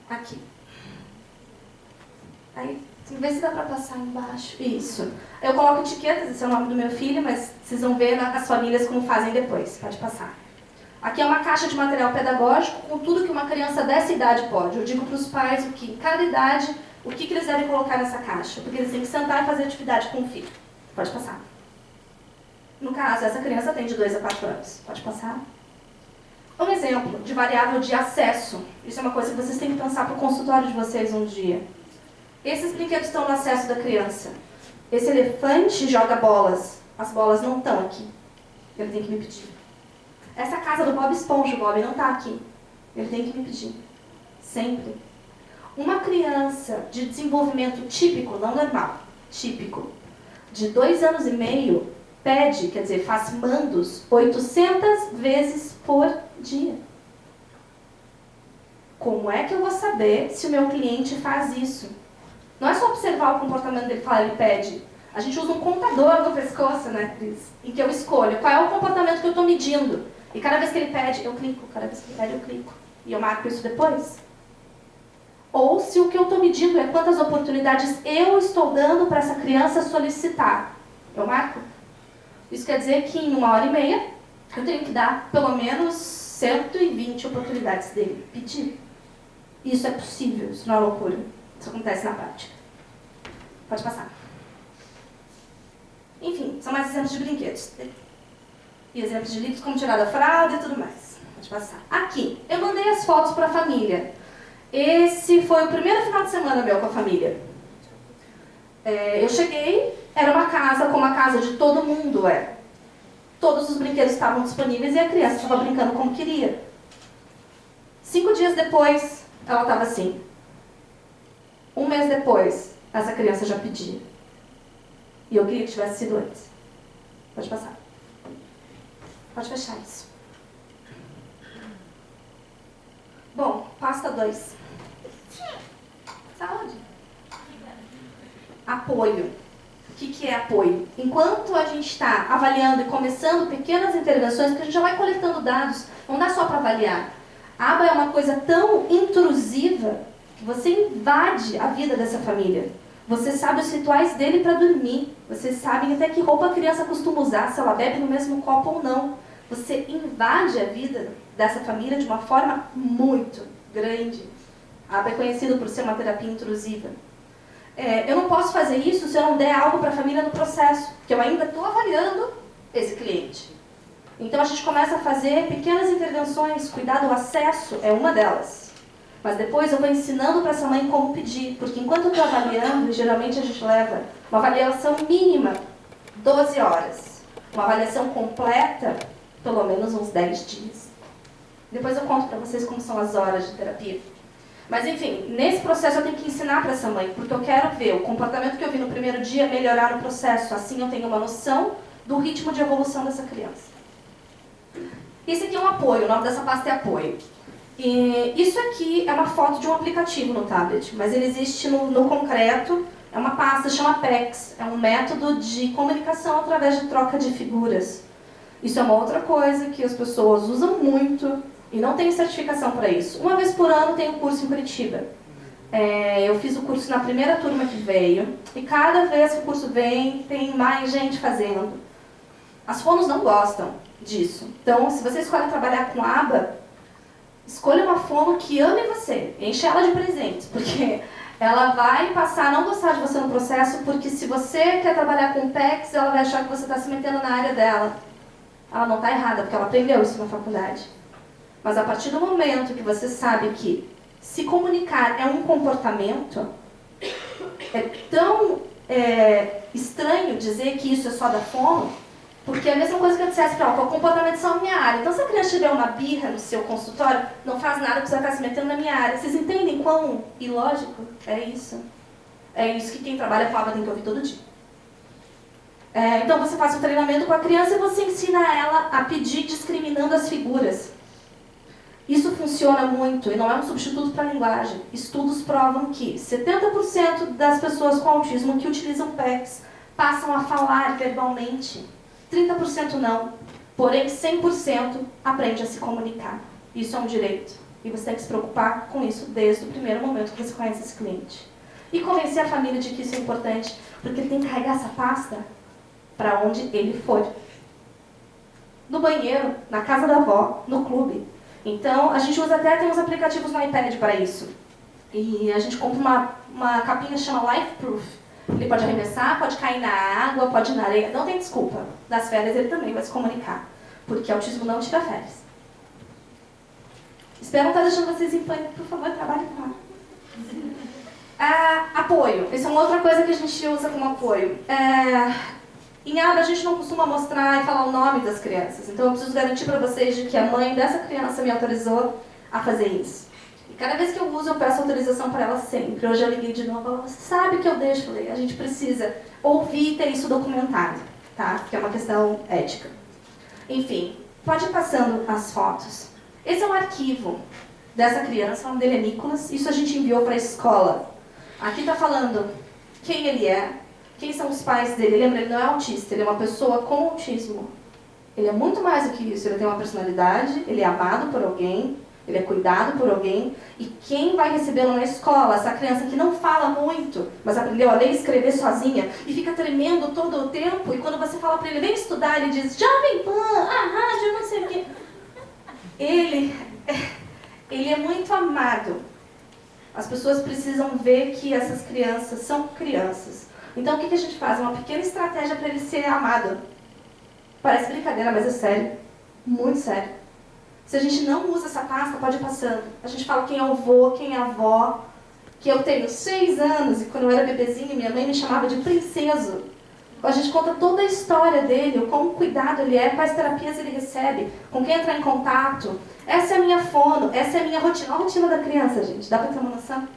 Aqui. Aí, vê se dá para passar embaixo. Isso. Eu coloco etiquetas, esse é o nome do meu filho, mas vocês vão ver as famílias como fazem depois. Pode passar. Aqui é uma caixa de material pedagógico com tudo que uma criança dessa idade pode. Eu digo para os pais que em cada idade, o que eles devem colocar nessa caixa. Porque eles têm que sentar e fazer atividade com o filho. Pode passar. No caso, essa criança tem de 2 a 4 anos. Pode passar. Um exemplo de variável de acesso. Isso é uma coisa que vocês têm que pensar para o consultório de vocês um dia. Esses brinquedos estão no acesso da criança. Esse elefante joga bolas. As bolas não estão aqui. Ele tem que me pedir. Essa casa do Bob Esponja, o Bob não está aqui. Ele tem que me pedir. Sempre. Uma criança de desenvolvimento típico, não normal, típico, de 2 anos e meio, pede, quer dizer, faz mandos 800 vezes por dia. Como é que eu vou saber se o meu cliente faz isso? Não é só observar o comportamento dele e falar, ele pede. A gente usa um contador no pescoço, né, Cris? Em que eu escolho qual é o comportamento que eu estou medindo. E cada vez que ele pede, eu clico. Cada vez que ele pede, eu clico. E eu marco isso depois. Ou se o que eu estou medindo é quantas oportunidades eu estou dando para essa criança solicitar. Eu marco. Isso quer dizer que em 1h30, eu tenho que dar pelo menos 120 oportunidades dele pedir. Isso é possível, isso não é loucura. Isso acontece na prática. Pode passar. Enfim, são mais exemplos de brinquedos. E exemplos de livros como tirar da fralda e tudo mais. Pode passar. Aqui, eu mandei as fotos para a família. Esse foi o primeiro final de semana meu com a família. Eu cheguei, era uma casa como a casa de todo mundo é. Todos os brinquedos estavam disponíveis e a criança estava brincando como queria. 5 dias depois, ela estava assim. 1 mês depois, essa criança já pedia. E eu queria que tivesse sido antes. Pode passar. Pode fechar isso. Bom, pasta 2. Saúde. Apoio. O que é apoio? Enquanto a gente está avaliando e começando pequenas intervenções, que a gente já vai coletando dados, não dá só para avaliar. A aba é uma coisa tão intrusiva que você invade a vida dessa família. Você sabe os rituais dele para dormir. Você sabe até que roupa a criança costuma usar, se ela bebe no mesmo copo ou não. Você invade a vida dessa família de uma forma muito grande. A aba é conhecida por ser uma terapia intrusiva. Eu não posso fazer isso se eu não der algo para a família no processo, porque eu ainda estou avaliando esse cliente. Então a gente começa a fazer pequenas intervenções, cuidar do acesso é uma delas. Mas depois eu vou ensinando para essa mãe como pedir, porque enquanto eu estou avaliando, geralmente a gente leva uma avaliação mínima, 12 horas. Uma avaliação completa, pelo menos uns 10 dias. Depois eu conto para vocês como são as horas de terapia. Mas enfim, nesse processo eu tenho que ensinar para essa mãe, porque eu quero ver o comportamento que eu vi no primeiro dia melhorar no processo. Assim eu tenho uma noção do ritmo de evolução dessa criança. Esse aqui é um apoio, o nome dessa pasta é apoio. E isso aqui é uma foto de um aplicativo no tablet, mas ele existe no concreto. É uma pasta, chama PEX, é um método de comunicação através de troca de figuras. Isso é uma outra coisa que as pessoas usam muito e não tem certificação para isso. Uma vez por ano tem um curso em Curitiba. Eu fiz o curso na primeira turma que veio e cada vez que o curso vem, tem mais gente fazendo. As fonos não gostam disso. Então, se você escolhe trabalhar com aba, escolha uma fono que ame você, enche ela de presentes, porque ela vai passar a não gostar de você no processo, porque se você quer trabalhar com PEX, ela vai achar que você está se metendo na área dela. Ela não está errada, porque ela aprendeu isso na faculdade. Mas a partir do momento que você sabe que se comunicar é um comportamento, é tão estranho dizer que isso é só da fono, porque é a mesma coisa que eu dissesse para ela, o comportamento é só a minha área. Então se a criança tiver uma birra no seu consultório, não faz nada porque você vai estar se metendo na minha área. Vocês entendem quão ilógico é isso? É isso que quem trabalha com aba tem que ouvir todo dia. Então você faz um treinamento com a criança e você ensina ela a pedir discriminando as figuras. Isso funciona muito e não é um substituto para a linguagem. Estudos provam que 70% das pessoas com autismo que utilizam PECs passam a falar verbalmente. 30% não. Porém, 100% aprende a se comunicar. Isso é um direito. E você tem que se preocupar com isso desde o primeiro momento que você conhece esse cliente. E convencer a família de que isso é importante, porque ele tem que carregar essa pasta para onde ele for. No banheiro, na casa da avó, no clube. Então, a gente usa até, tem uns aplicativos no iPad para isso. E a gente compra uma capinha que chama Life Proof. Ele pode arremessar, pode cair na água, pode ir na areia. Não tem desculpa. Nas férias ele também vai se comunicar. Porque autismo não tira férias. Espero não estar deixando vocês em pânico, por favor, trabalhem lá. Apoio. Essa é uma outra coisa que a gente usa como apoio. Em aba a gente não costuma mostrar e falar o nome das crianças. Então eu preciso garantir para vocês de que a mãe dessa criança me autorizou a fazer isso. E cada vez que eu uso, eu peço autorização para ela sempre. Hoje eu liguei de novo, ela, você sabe que eu deixo? Eu falei, a gente precisa ouvir e ter isso documentado, tá? Porque é uma questão ética. Enfim, pode ir passando as fotos. Esse é um arquivo dessa criança, o nome dele é Nicolas. Isso a gente enviou para a escola. Aqui está falando quem ele é, quem são os pais dele. Lembra, ele não é autista, ele é uma pessoa com autismo. Ele é muito mais do que isso, ele tem uma personalidade, ele é amado por alguém, ele é cuidado por alguém. E quem vai recebê-lo na escola, essa criança que não fala muito, mas aprendeu a ler e escrever sozinha, e fica tremendo todo o tempo, e quando você fala para ele, vem estudar, ele diz, Jovem Pan, a rádio, não sei o quê. Ele é muito amado. As pessoas precisam ver que essas crianças são crianças. Então o que a gente faz? Uma pequena estratégia para ele ser amado. Parece brincadeira, mas é sério. Muito sério. Se a gente não usa essa pasta, pode ir passando. A gente fala quem é o avô, quem é a avó. Que eu tenho 6 anos e quando eu era bebezinha, minha mãe me chamava de princeso. A gente conta toda a história dele, o quão cuidado ele é, quais terapias ele recebe, com quem entrar em contato. Essa é a minha fono, essa é a minha rotina. Olha a rotina da criança, gente. Dá para ter uma noção?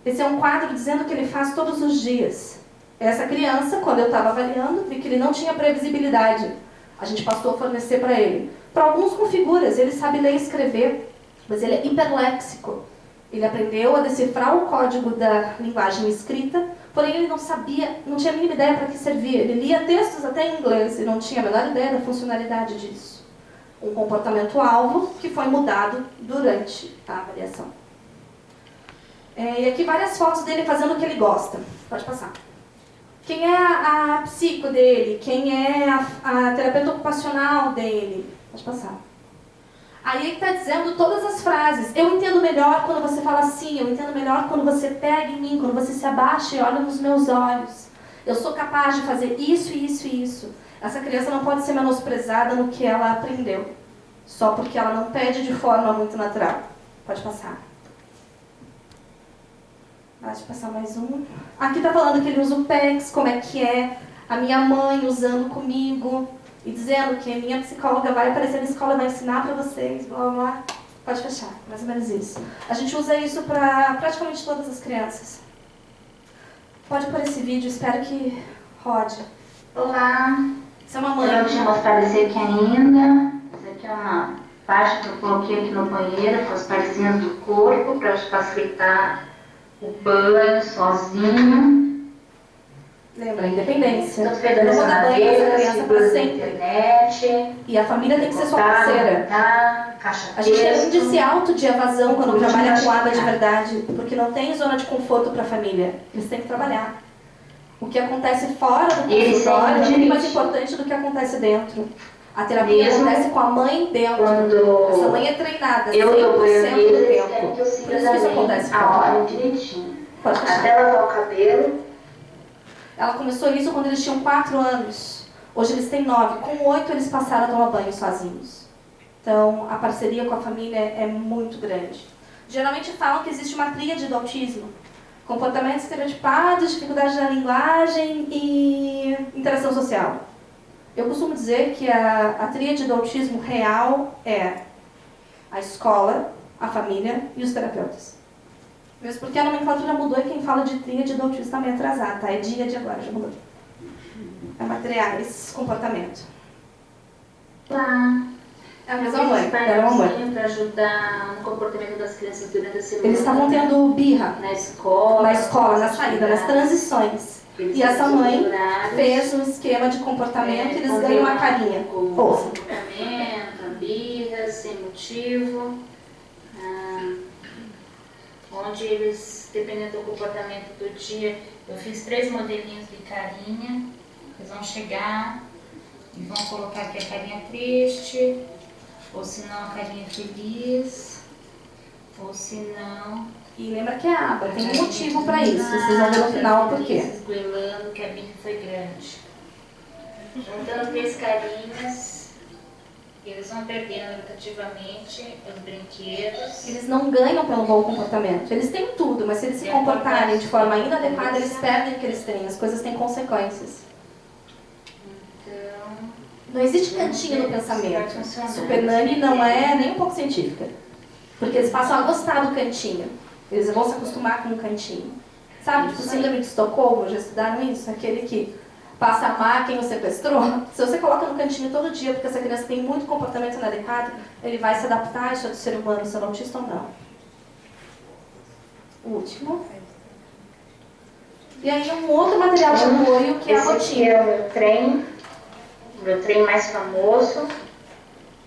Esse é um quadro dizendo o que ele faz todos os dias. Essa criança, quando eu estava avaliando, vi que ele não tinha previsibilidade. A gente passou a fornecer para ele. Para alguns com figuras, ele sabe ler e escrever, mas ele é hiperléxico. Ele aprendeu a decifrar o código da linguagem escrita, porém ele não sabia, não tinha a mínima ideia para que servia. Ele lia textos até em inglês e não tinha a menor ideia da funcionalidade disso. Um comportamento-alvo que foi mudado durante a avaliação. E aqui várias fotos dele fazendo o que ele gosta. Pode passar. Quem é a psico dele? Quem é a terapeuta ocupacional dele? Pode passar. Aí ele está dizendo todas as frases. Eu entendo melhor quando você fala assim. Eu entendo melhor quando você pega em mim, quando você se abaixa e olha nos meus olhos. Eu sou capaz de fazer isso, isso e isso. Essa criança não pode ser menosprezada no que ela aprendeu. Só porque ela não pede de forma muito natural. Pode passar. Pode passar mais um. Aqui está falando que ele usa o PEX, como é que é. A minha mãe usando comigo. E dizendo que a minha psicóloga vai aparecer na escola e vai ensinar para vocês, blá, blá, blá. Pode fechar, mais ou menos isso. A gente usa isso para praticamente todas as crianças. Pode pôr esse vídeo, espero que rode. Olá, Isso é uma mãe. eu não tinha mostrado esse aqui ainda. Esse aqui é uma parte que eu coloquei aqui no banheiro com as partezinhas do corpo para facilitar o banho sozinho. Lembra, a independência. Estou fedendo essa madeira, criança para sempre. Internet. E a família tem que ser sua parceira. Caixa A gente tem texto. índice alto de evasão quando trabalha com aba de verdade, porque não tem zona de conforto para a família. Eles têm que trabalhar. O que acontece fora do consultório é muito mais importante do que acontece dentro. A terapia acontece com a mãe dentro. Essa mãe é treinada 100% do tempo. Por isso que isso acontece a fora. hora direitinho. Pode fechar. Até lavar o cabelo. Ela começou isso quando eles tinham 4 anos. Hoje eles têm 9. Com 8 eles passaram a tomar banho sozinhos. Então a parceria com a família é muito grande. Geralmente falam que existe uma tríade do autismo. Comportamentos estereotipados, dificuldade na linguagem e interação social. Eu costumo dizer que a tríade do autismo real é a escola, a família e os terapeutas. Mesmo porque a nomenclatura mudou e quem fala de tríade do autismo também é atrasado, tá? É díade agora, já mudou. É materiais, comportamento. Lá. É a mesma mãe, era uma mãe. Para ajudar no comportamento das crianças durante a semana. Eles estavam tendo birra na escola, na saída, nas transições. E essa mãe fez um esquema de comportamento e eles ganham uma carinha. Ouça. Comportamento, a birra, sem motivo. Onde eles, dependendo do comportamento do dia, eu fiz 3 modelinhos de carinha. Eles vão chegar e vão colocar aqui a carinha triste, ou se não a carinha feliz, ou se não... E lembra que é a aba, tem um motivo para isso, vocês vão ver no final o porquê. Esgoelando que a birra foi grande. Juntando 3 carinhas, eles eles vão perdendo gradativamente os brinquedos. Eles não ganham pelo bom comportamento. Eles têm tudo, mas se eles se comportarem de forma inadequada, eles perdem o que eles têm. As coisas têm consequências. Então, Não existe cantinho no pensamento. Super Nani não é nem um pouco científica. Porque eles passam a gostar do cantinho. Eles vão se acostumar com o cantinho. Sabe, tipo, síndrome de Estocolmo, já estudaram isso? Aquele que passa a amar quem o sequestrou. Se você coloca no cantinho todo dia, porque essa criança tem muito comportamento inadequado, ele vai se adaptar a isso do ser humano, se é autista ou não. O último. E aí um outro material de apoio que é a esse aqui rotina. é o meu trem mais famoso.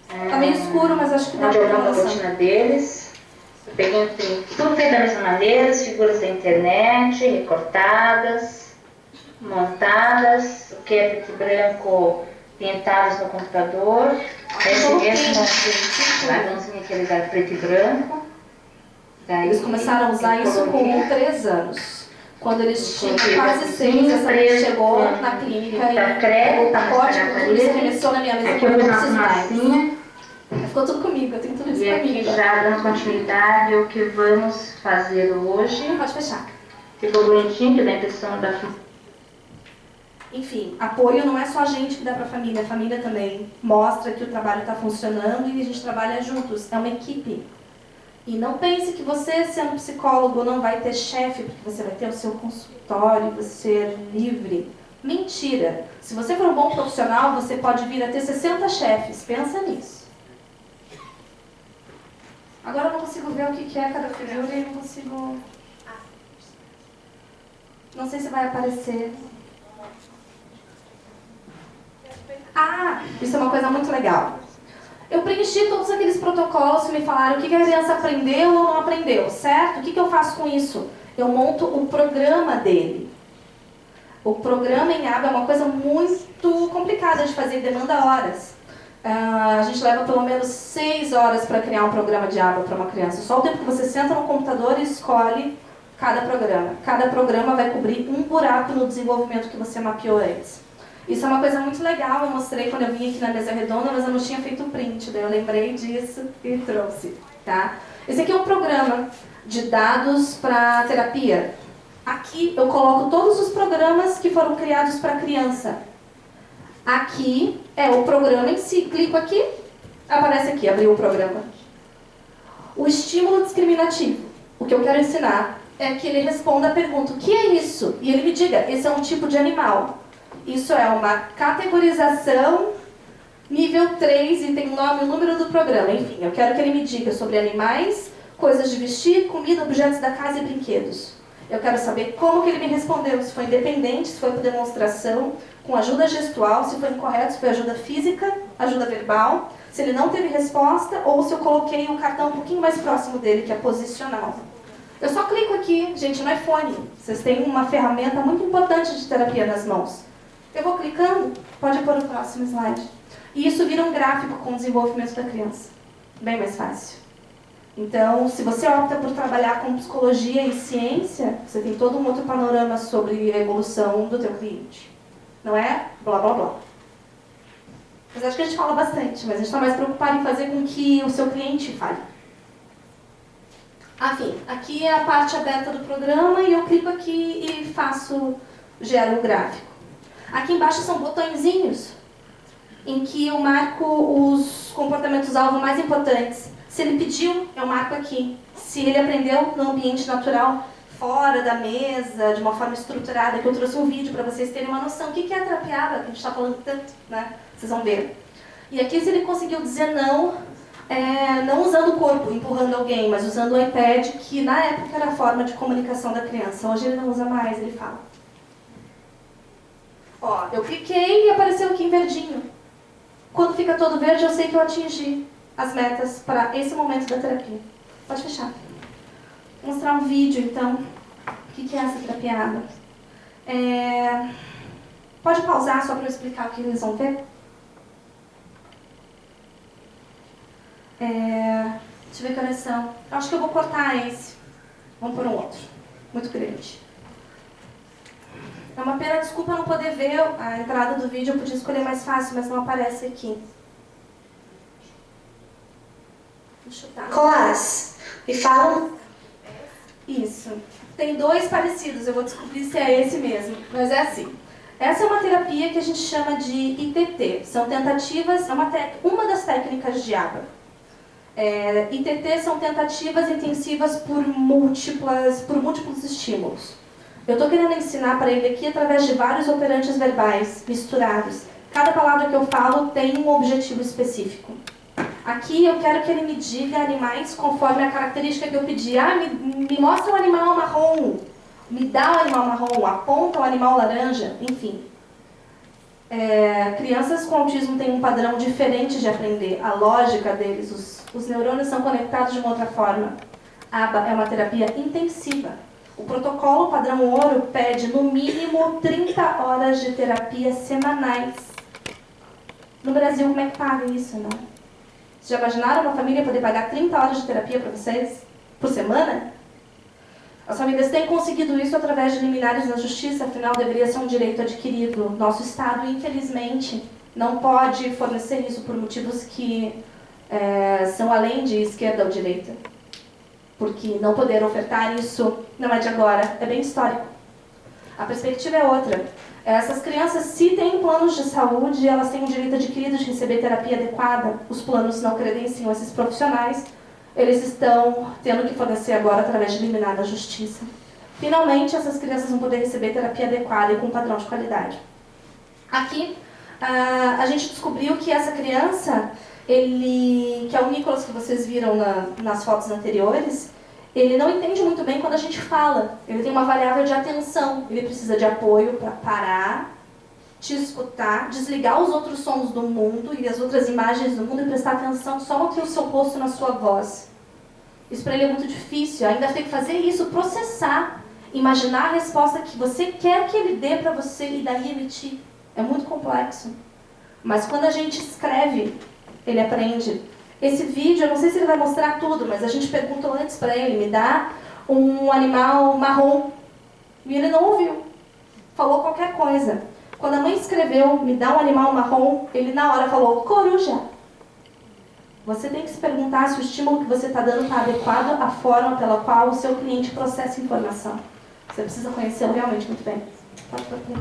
Tá meio escuro, mas acho que dá onde pra eu monto a noção. rotina deles. Eu peguei um trem tudo feito da mesma maneira, as figuras da internet, recortadas, montadas, o que é preto e branco, pintados no computador. Esse mesmo dragãozinho que ele dá preto e branco. Daí, Eles começaram a usar isso com 3 anos. Quando eles tinham quase 6, essa mãe chegou na clínica e pegou o pacote, tudo isso arremessou na minha mesa e aqui eu falou, fiz não uma preciso mais. fumacinha. Ficou tudo comigo, eu tenho tudo isso E aqui comigo. já dando continuidade ao que vamos fazer hoje. Pode fechar. Ficou bonitinho, que dá a impressão da... Enfim, apoio não é só a gente que dá para a família também mostra que o trabalho está funcionando e a gente trabalha juntos, é uma equipe. E não pense que você, sendo psicólogo, não vai ter chefe, porque você vai ter o seu consultório, você é livre. Mentira! Se você for um bom profissional, você pode vir a ter 60 chefes, pensa nisso. Agora eu não consigo ver o que é cada figura e não consigo... Não sei se vai aparecer. Ah, isso é uma coisa muito legal. Eu preenchi todos aqueles protocolos que me falaram o que a criança aprendeu ou não aprendeu, certo? O que eu faço com isso? Eu monto o programa dele. O programa em aba é uma coisa muito complicada de fazer, demanda horas. A gente leva pelo menos 6 horas para criar um programa de aba para uma criança. Só o tempo que você senta no computador e escolhe cada programa. Cada programa vai cobrir um buraco no desenvolvimento que você mapeou antes. Isso é uma coisa muito legal, eu mostrei quando eu vim aqui na mesa redonda, mas eu não tinha feito o print, daí eu lembrei disso e trouxe, tá? Esse aqui é um programa de dados para terapia. Aqui eu coloco todos os programas que foram criados para criança. Aqui é o programa em si, clico aqui, aparece aqui, abriu o programa. O estímulo discriminativo, o que eu quero ensinar é que ele responda a pergunta, o que é isso? E ele me diga, esse é um tipo de animal. Isso é uma categorização nível 3 e tem o nome e o número do programa. Enfim, eu quero que ele me diga sobre animais, coisas de vestir, comida, objetos da casa e brinquedos. Eu quero saber como que ele me respondeu, se foi independente, se foi por demonstração, com ajuda gestual, se foi incorreto, se foi ajuda física, ajuda verbal, se ele não teve resposta ou se eu coloquei o cartão um pouquinho mais próximo dele, que é posicional. Eu só clico aqui, gente, no iPhone. Vocês têm uma ferramenta muito importante de terapia nas mãos. Eu vou clicando, pode pôr o próximo slide. E isso vira um gráfico com o desenvolvimento da criança. Bem mais fácil. Então, se você opta por trabalhar com psicologia e ciência, você tem todo um outro panorama sobre a evolução do teu cliente. Não é blá blá blá. Mas acho que a gente fala bastante, mas a gente está mais preocupado em fazer com que o seu cliente fale. Enfim, aqui é a parte aberta do programa e eu clico aqui e gero um gráfico. Aqui embaixo são botõezinhos em que eu marco os comportamentos-alvo mais importantes. Se ele pediu, eu marco aqui. Se ele aprendeu no ambiente natural, fora da mesa, de uma forma estruturada, que eu trouxe um vídeo para vocês terem uma noção. O que é a terapiada, que a gente está falando tanto, né? Vocês vão ver. E aqui se ele conseguiu dizer não, não usando o corpo, empurrando alguém, mas usando o iPad, que na época era a forma de comunicação da criança. Hoje ele não usa mais, ele fala. Ó, eu cliquei e apareceu aqui em verdinho. Quando fica todo verde, eu sei que eu atingi as metas para esse momento da terapia. Pode fechar. Vou mostrar um vídeo, então. O que é essa terapiada? Pode pausar só para eu explicar o que eles vão ver? Deixa eu ver que horas são. Eu acho que eu vou cortar esse. Vamos por um outro. Muito grande. É uma pena, desculpa não poder ver a entrada do vídeo. Eu podia escolher mais fácil, mas não aparece aqui. Vou chutar. Class, me fala. Isso. Tem dois parecidos, eu vou descobrir se é esse mesmo. Mas é assim. Essa é uma terapia que a gente chama de ITT. São tentativas, é uma das técnicas de ABA. ITT são tentativas intensivas por múltiplos estímulos. Eu estou querendo ensinar para ele aqui através de vários operantes verbais misturados. Cada palavra que eu falo tem um objetivo específico. Aqui eu quero que ele me diga animais conforme a característica que eu pedi. Me mostra um animal marrom, me dá um animal marrom, aponta um animal laranja, enfim. Crianças com autismo têm um padrão diferente de aprender. A lógica deles, os neurônios são conectados de uma outra forma. ABA é uma terapia intensiva. O protocolo padrão ouro pede no mínimo 30 horas de terapia semanais. No Brasil, como é que paga isso, não? Vocês já imaginaram uma família poder pagar 30 horas de terapia para vocês? Por semana? As famílias têm conseguido isso através de liminares na justiça, afinal deveria ser um direito adquirido. Nosso Estado, infelizmente, não pode fornecer isso por motivos que são além de esquerda ou direita. Porque não poder ofertar isso não é de agora, é bem histórico. A perspectiva é outra. Essas crianças, se têm planos de saúde, elas têm o direito adquirido de receber terapia adequada. Os planos não credenciam esses profissionais. Eles estão tendo que fornecer agora através de liminar da justiça. Finalmente, essas crianças vão poder receber terapia adequada e com padrão de qualidade. Aqui, a gente descobriu que essa criança, que é o Nicolas que vocês viram nas fotos anteriores, ele não entende muito bem quando a gente fala. Ele tem uma variável de atenção. Ele precisa de apoio para parar, te escutar, desligar os outros sons do mundo e as outras imagens do mundo e prestar atenção só no que o seu rosto, na sua voz. Isso para ele é muito difícil. Ainda tem que fazer isso, processar, imaginar a resposta que você quer que ele dê para você e daí emitir. É muito complexo. Mas quando a gente escreve, ele aprende. Esse vídeo, eu não sei se ele vai mostrar tudo, mas a gente perguntou antes para ele, me dá um animal marrom. E ele não ouviu. Falou qualquer coisa. Quando a mãe escreveu, me dá um animal marrom, ele na hora falou, coruja. Você tem que se perguntar se o estímulo que você está dando está adequado à forma pela qual o seu cliente processa informação. Você precisa conhecê-lo realmente muito bem. Pode bater.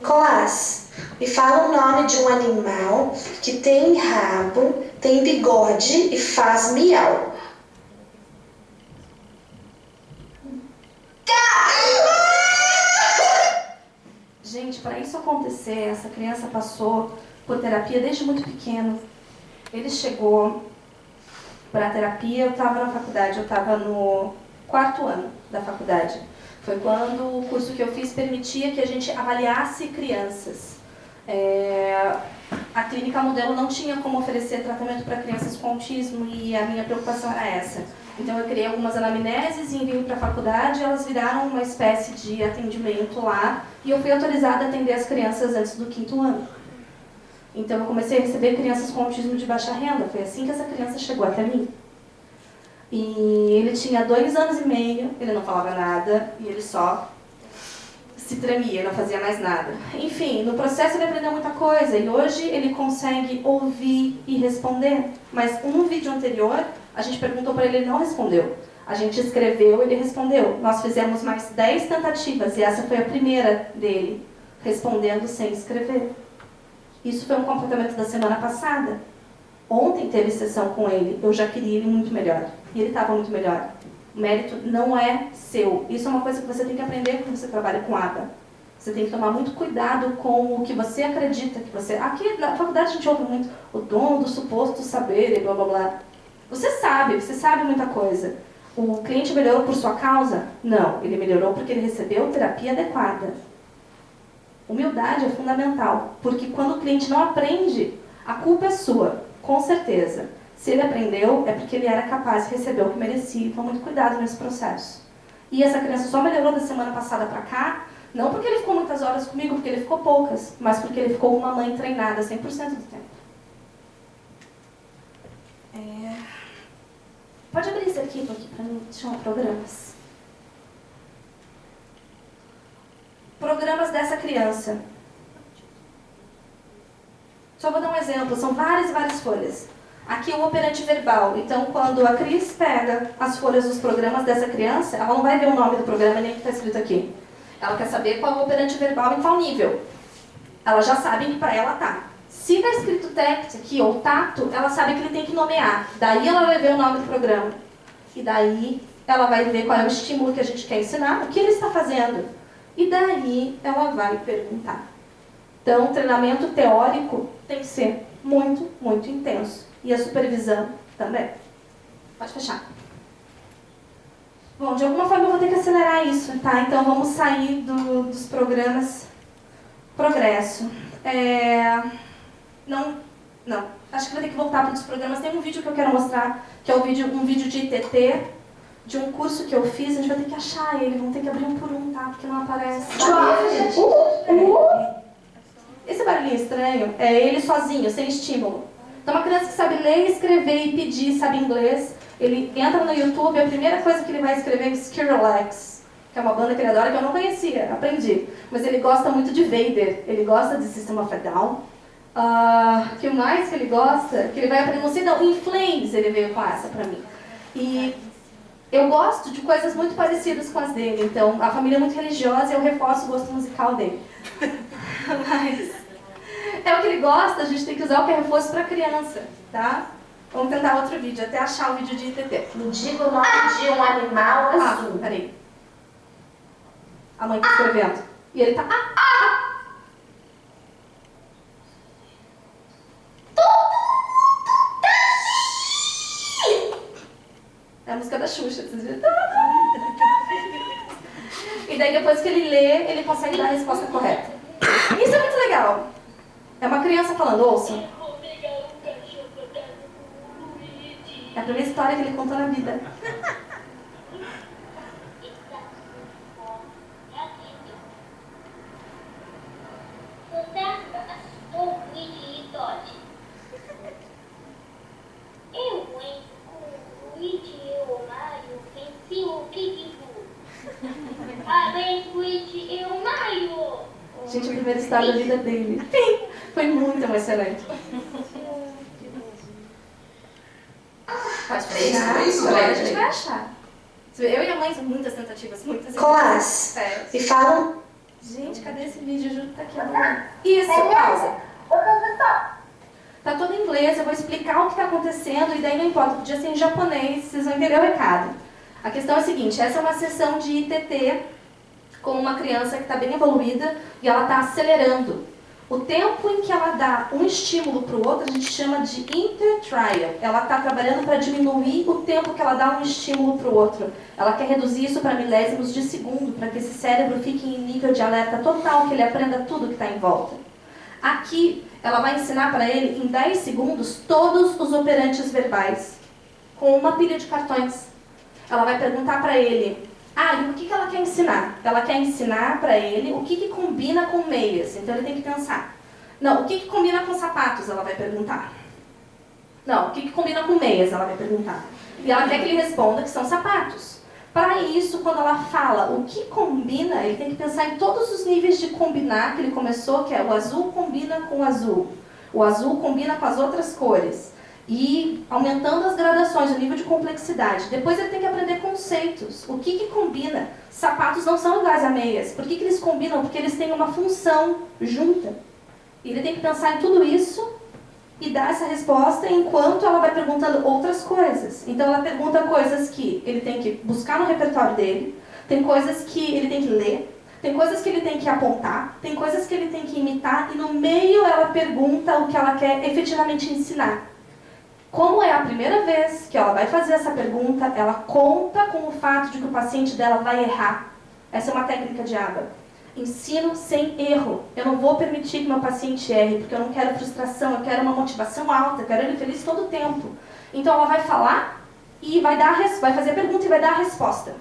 Class, me fala o nome de um animal que tem rabo, tem bigode e faz miau. Gente, para isso acontecer, essa criança passou por terapia desde muito pequeno. Ele chegou para a terapia, eu estava na faculdade, eu estava no 4º ano da faculdade. Foi quando o curso que eu fiz permitia que a gente avaliasse crianças. A clínica modelo não tinha como oferecer tratamento para crianças com autismo e a minha preocupação era essa. Então eu criei algumas anamneses e enviei para a faculdade, elas viraram uma espécie de atendimento lá e eu fui autorizada a atender as crianças antes do 5º ano. Então eu comecei a receber crianças com autismo de baixa renda, foi assim que essa criança chegou até mim. E ele tinha 2 anos e meio, ele não falava nada e ele só se tremia, não fazia mais nada. Enfim, no processo ele aprendeu muita coisa e hoje ele consegue ouvir e responder. Mas um vídeo anterior, a gente perguntou para ele, ele não respondeu. A gente escreveu, ele respondeu. Nós fizemos mais 10 tentativas e essa foi a primeira dele, respondendo sem escrever. Isso foi um comportamento da semana passada. Ontem teve sessão com ele, eu já queria ele muito melhor. E ele estava muito melhor. O mérito não é seu. Isso é uma coisa que você tem que aprender quando você trabalha com ABA. Você tem que tomar muito cuidado com o que você acredita que você... Aqui na faculdade a gente ouve muito o dom do suposto saber e blá blá blá. Você sabe muita coisa. O cliente melhorou por sua causa? Não, ele melhorou porque ele recebeu terapia adequada. Humildade é fundamental, porque quando o cliente não aprende, a culpa é sua, com certeza. Se ele aprendeu, é porque ele era capaz de receber o que merecia, então muito cuidado nesse processo. E essa criança só melhorou da semana passada para cá, não porque ele ficou muitas horas comigo, porque ele ficou poucas, mas porque ele ficou uma mãe treinada 100% do tempo. Pode abrir esse arquivo aqui para mim, chama programas. Programas dessa criança. Só vou dar um exemplo, são várias folhas. Aqui é o operante verbal. Então, quando a Cris pega as folhas dos programas dessa criança, ela não vai ver o nome do programa nem o que está escrito aqui. Ela quer saber qual é o operante verbal em qual nível. Ela já sabe que para ela tá. Se está escrito text aqui ou tato, ela sabe que ele tem que nomear. Daí ela vai ver o nome do programa. E daí ela vai ver qual é o estímulo que a gente quer ensinar, o que ele está fazendo. E daí ela vai perguntar. Então, o treinamento teórico tem que ser muito, muito intenso. E a supervisão também. Pode fechar. Bom, de alguma forma eu vou ter que acelerar isso, tá? Então vamos sair dos programas progresso. Não. Acho que vou ter que voltar para os programas. Tem um vídeo que eu quero mostrar, que é um vídeo de ITT, de um curso que eu fiz. A gente vai ter que achar ele, vamos ter que abrir um por um, tá? Porque não aparece. Esse barulhinho estranho é ele sozinho, sem estímulo. Então, uma criança que sabe ler, escrever e pedir, sabe inglês, ele entra no YouTube, a primeira coisa que ele vai escrever é Skrillex, que é uma banda que ele adora, que eu não conhecia, aprendi. Mas ele gosta muito de Vader, ele gosta de System of a Down. Que mais que ele gosta? Que ele vai aprender, não sei, não, In Flames ele veio com essa pra mim. E eu gosto de coisas muito parecidas com as dele, então a família é muito religiosa e eu reforço o gosto musical dele. Mas é o que ele gosta, a gente tem que usar o que é reforço pra criança, tá? Vamos tentar outro vídeo, até achar o vídeo de ITT. Me diga o nome de um animal azul. Peraí. A mãe tá escrevendo. E ele tá... É a música da Xuxa, vocês viram? E daí depois que ele lê, ele consegue dar a resposta correta. Isso é muito legal. É uma criança falando, ouça. É a primeira história que ele contou na vida. Gente, a primeira história da vida dele. Enfim, foi muito emocionante. Pode fechar. Agora a gente vai achar. Eu e a mãe, muitas tentativas, muitas. Colas, me falam. Gente, cadê esse vídeo? Juro que tá aqui agora. Isso, pausa. Tá todo em inglês, eu vou explicar o que está acontecendo e daí não importa, podia ser em japonês, vocês vão entender o recado. A questão é a seguinte, essa é uma sessão de ITT com uma criança que está bem evoluída e ela está acelerando. O tempo em que ela dá um estímulo para o outro a gente chama de intertrial. Ela está trabalhando para diminuir o tempo que ela dá um estímulo para o outro. Ela quer reduzir isso para milésimos de segundo, para que esse cérebro fique em nível de alerta total, que ele aprenda tudo que está em volta. Aqui, ela vai ensinar para ele, em 10 segundos, todos os operantes verbais, com uma pilha de cartões. Ela vai perguntar para ele, e o que ela quer ensinar? Ela quer ensinar para ele o que combina com meias. Então, ele tem que pensar. Não, o que combina com sapatos? Ela vai perguntar. Não, o que combina com meias? Ela vai perguntar. E ela quer que ele responda que são sapatos. Para isso, quando ela fala o que combina, ele tem que pensar em todos os níveis de combinar que ele começou, que é o azul combina com o azul combina com as outras cores. E aumentando as gradações, o nível de complexidade. Depois ele tem que aprender conceitos. O que combina? Sapatos não são iguais a meias. Por que eles combinam? Porque eles têm uma função junta. E ele tem que pensar em tudo isso e dar essa resposta enquanto ela vai perguntando outras coisas. Então ela pergunta coisas que ele tem que buscar no repertório dele, tem coisas que ele tem que ler, tem coisas que ele tem que apontar, tem coisas que ele tem que imitar e no meio ela pergunta o que ela quer efetivamente ensinar. Como é a primeira vez que ela vai fazer essa pergunta, ela conta com o fato de que o paciente dela vai errar. Essa é uma técnica de ABA. Ensino sem erro. Eu não vou permitir que meu paciente erre, porque eu não quero frustração, eu quero uma motivação alta, eu quero ele feliz todo o tempo. Então ela vai falar e vai fazer a pergunta e vai dar a resposta.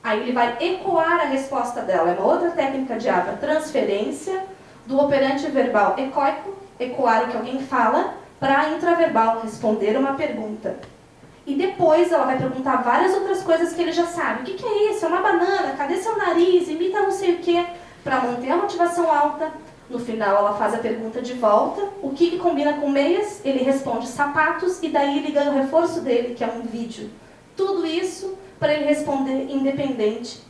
Aí ele vai ecoar a resposta dela. É uma outra técnica de ABA. Transferência do operante verbal ecoico, ecoar o que alguém fala, para intraverbal, responder uma pergunta. E depois ela vai perguntar várias outras coisas que ele já sabe. O que é isso? É uma banana? Cadê seu nariz? Imita não sei o quê. Para manter a motivação alta, No final, ela faz a pergunta de volta, o que combina com meias? Ele responde sapatos, e daí ele ganha o reforço dele, que é um vídeo. Tudo isso para ele responder independente,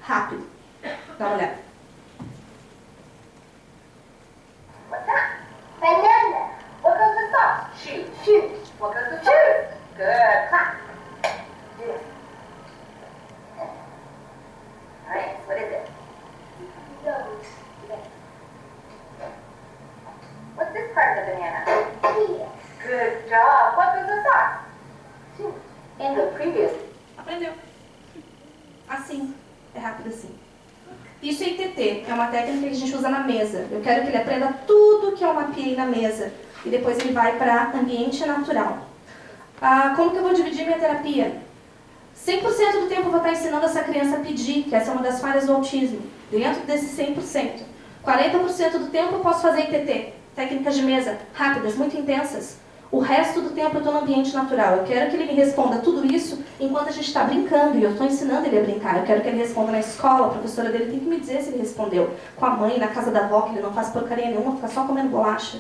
rápido. Dá uma olhada. What's that? Banana. What goes with socks? Shoe. Shoe. What goes with shoes? Good. Clap. Yeah. All right. What is it? Nose. What's this part of the banana? Ear. Good job. What goes with socks? Shoe. And the previous. Aprendeu. Assim. É rápido assim. Isso é ITT, é uma técnica que a gente usa na mesa. Eu quero que ele aprenda tudo que eu mapeei na mesa. E depois ele vai para ambiente natural. Como que eu vou dividir minha terapia? 100% do tempo eu vou estar ensinando essa criança a pedir, que essa é uma das falhas do autismo. Dentro desse 100%. 40% do tempo eu posso fazer ITT, técnicas de mesa, rápidas, muito intensas. O resto do tempo eu estou no ambiente natural. Eu quero que ele me responda tudo isso enquanto a gente está brincando, e eu estou ensinando ele a brincar. Eu quero que ele responda na escola, a professora dele tem que me dizer se ele respondeu. Com a mãe, na casa da avó, que ele não faz porcaria nenhuma, fica só comendo bolacha.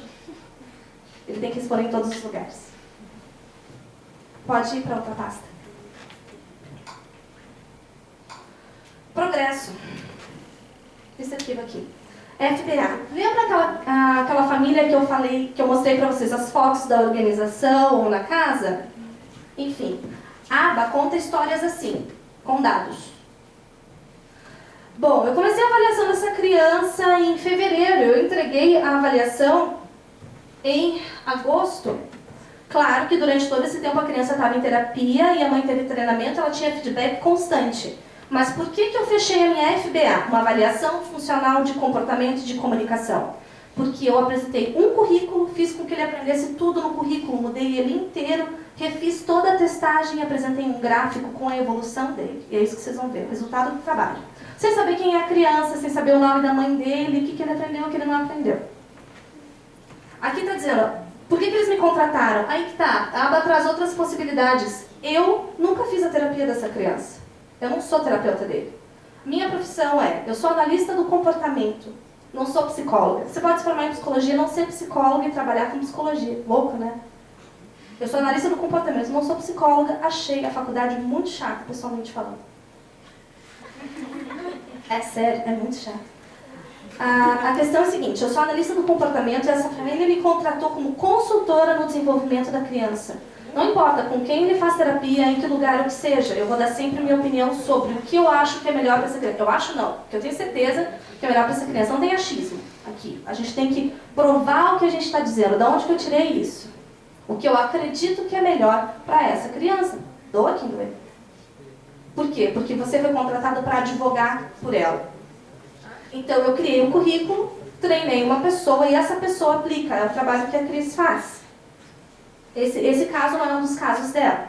Ele tem que responder em todos os lugares. Pode ir para outra pasta. Progresso. Esse arquivo aqui. FBA. Lembra aquela família que eu falei, que eu mostrei para vocês as fotos da organização ou na casa? Enfim, a aba conta histórias assim, com dados. Bom, eu comecei a avaliação dessa criança em fevereiro. Eu entreguei a avaliação em agosto. Claro que durante todo esse tempo a criança estava em terapia e a mãe teve treinamento, ela tinha feedback constante. Mas por que eu fechei a minha FBA, uma avaliação funcional de comportamento e de comunicação? Porque eu apresentei um currículo, fiz com que ele aprendesse tudo no currículo, mudei ele inteiro, refiz toda a testagem e apresentei um gráfico com a evolução dele. E é isso que vocês vão ver, o resultado do trabalho. Sem saber quem é a criança, sem saber o nome da mãe dele, o que ele aprendeu e o que ele não aprendeu. Aqui está dizendo, ó, por que eles me contrataram? Aí que tá, a aba traz outras possibilidades. Eu nunca fiz a terapia dessa criança. Eu não sou terapeuta dele. Minha profissão eu sou analista do comportamento, não sou psicóloga. Você pode se formar em psicologia, não ser psicóloga e trabalhar com psicologia. Louco, né? Eu sou analista do comportamento, não sou psicóloga, achei a faculdade muito chata, pessoalmente falando. É sério, é muito chato. A questão é a seguinte, eu sou analista do comportamento e essa família me contratou como consultora no desenvolvimento da criança. Não importa com quem ele faz terapia, em que lugar, o que seja, eu vou dar sempre minha opinião sobre o que eu acho que é melhor para essa criança. Eu acho não, porque eu tenho certeza que é melhor para essa criança. Não tem achismo aqui. A gente tem que provar o que a gente está dizendo. De onde que eu tirei isso? O que eu acredito que é melhor para essa criança. Doa quem doer. Por quê? Porque você foi contratado para advogar por ela. Então eu criei um currículo, treinei uma pessoa e essa pessoa aplica. É o trabalho que a Cris faz. Esse caso não é um dos casos dela,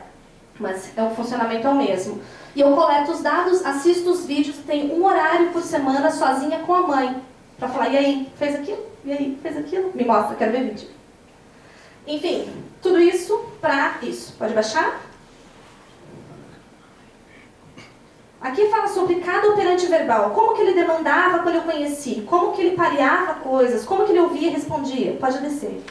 mas o funcionamento é o mesmo. E eu coleto os dados, assisto os vídeos, tenho um horário por semana sozinha com a mãe, para falar, e aí, fez aquilo? E aí, fez aquilo? Me mostra, quero ver vídeo. Enfim, tudo isso para isso. Pode baixar? Aqui fala sobre cada operante verbal, como que ele demandava quando eu conheci, como que ele pareava coisas, como que ele ouvia e respondia. Pode descer.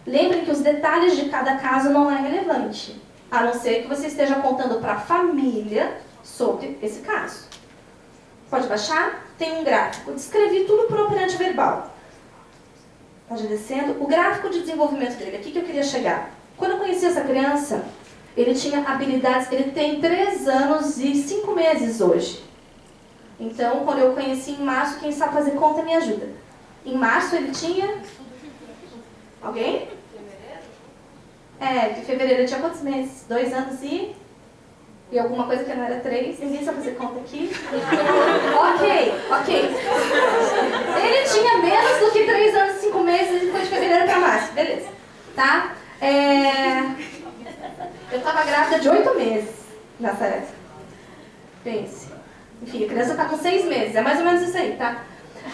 Lembrem que os detalhes de cada caso não é relevante, a não ser que você esteja contando para a família sobre esse caso. Pode baixar? Tem um gráfico. Descrevi tudo por operante verbal. Pode descendo. O gráfico de desenvolvimento dele, aqui que eu queria chegar. Quando eu conheci essa criança, ele tinha habilidades, ele tem 3 anos e 5 meses hoje. Então, quando eu conheci em março, quem sabe fazer conta me ajuda. Em março ele tinha... Alguém? De fevereiro ele tinha quantos meses? 2 anos e alguma coisa que não era 3. Ninguém sabe fazer conta aqui. Ok. Ele tinha menos do que 3 anos e 5 meses e foi de fevereiro para março. Beleza. Tá? Eu estava grávida de 8 meses nessa época. Pense. Enfim, a criança está com 6 meses. É mais ou menos isso aí, tá?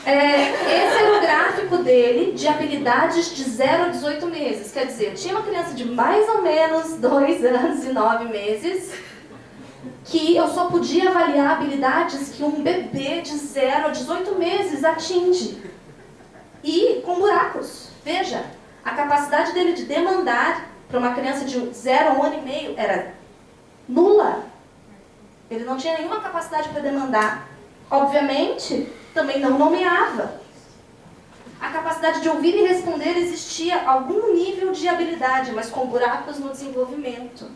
Esse era o gráfico dele de habilidades de 0 a 18 meses. Quer dizer, tinha uma criança de mais ou menos 2 anos e 9 meses que eu só podia avaliar habilidades que um bebê de 0 a 18 meses atinge. E com buracos. Veja, a capacidade dele de demandar para uma criança de 0 a 1 ano e meio era nula. Ele não tinha nenhuma capacidade para demandar. Obviamente, também não nomeava. A capacidade de ouvir e responder existia algum nível de habilidade, mas com buracos no desenvolvimento.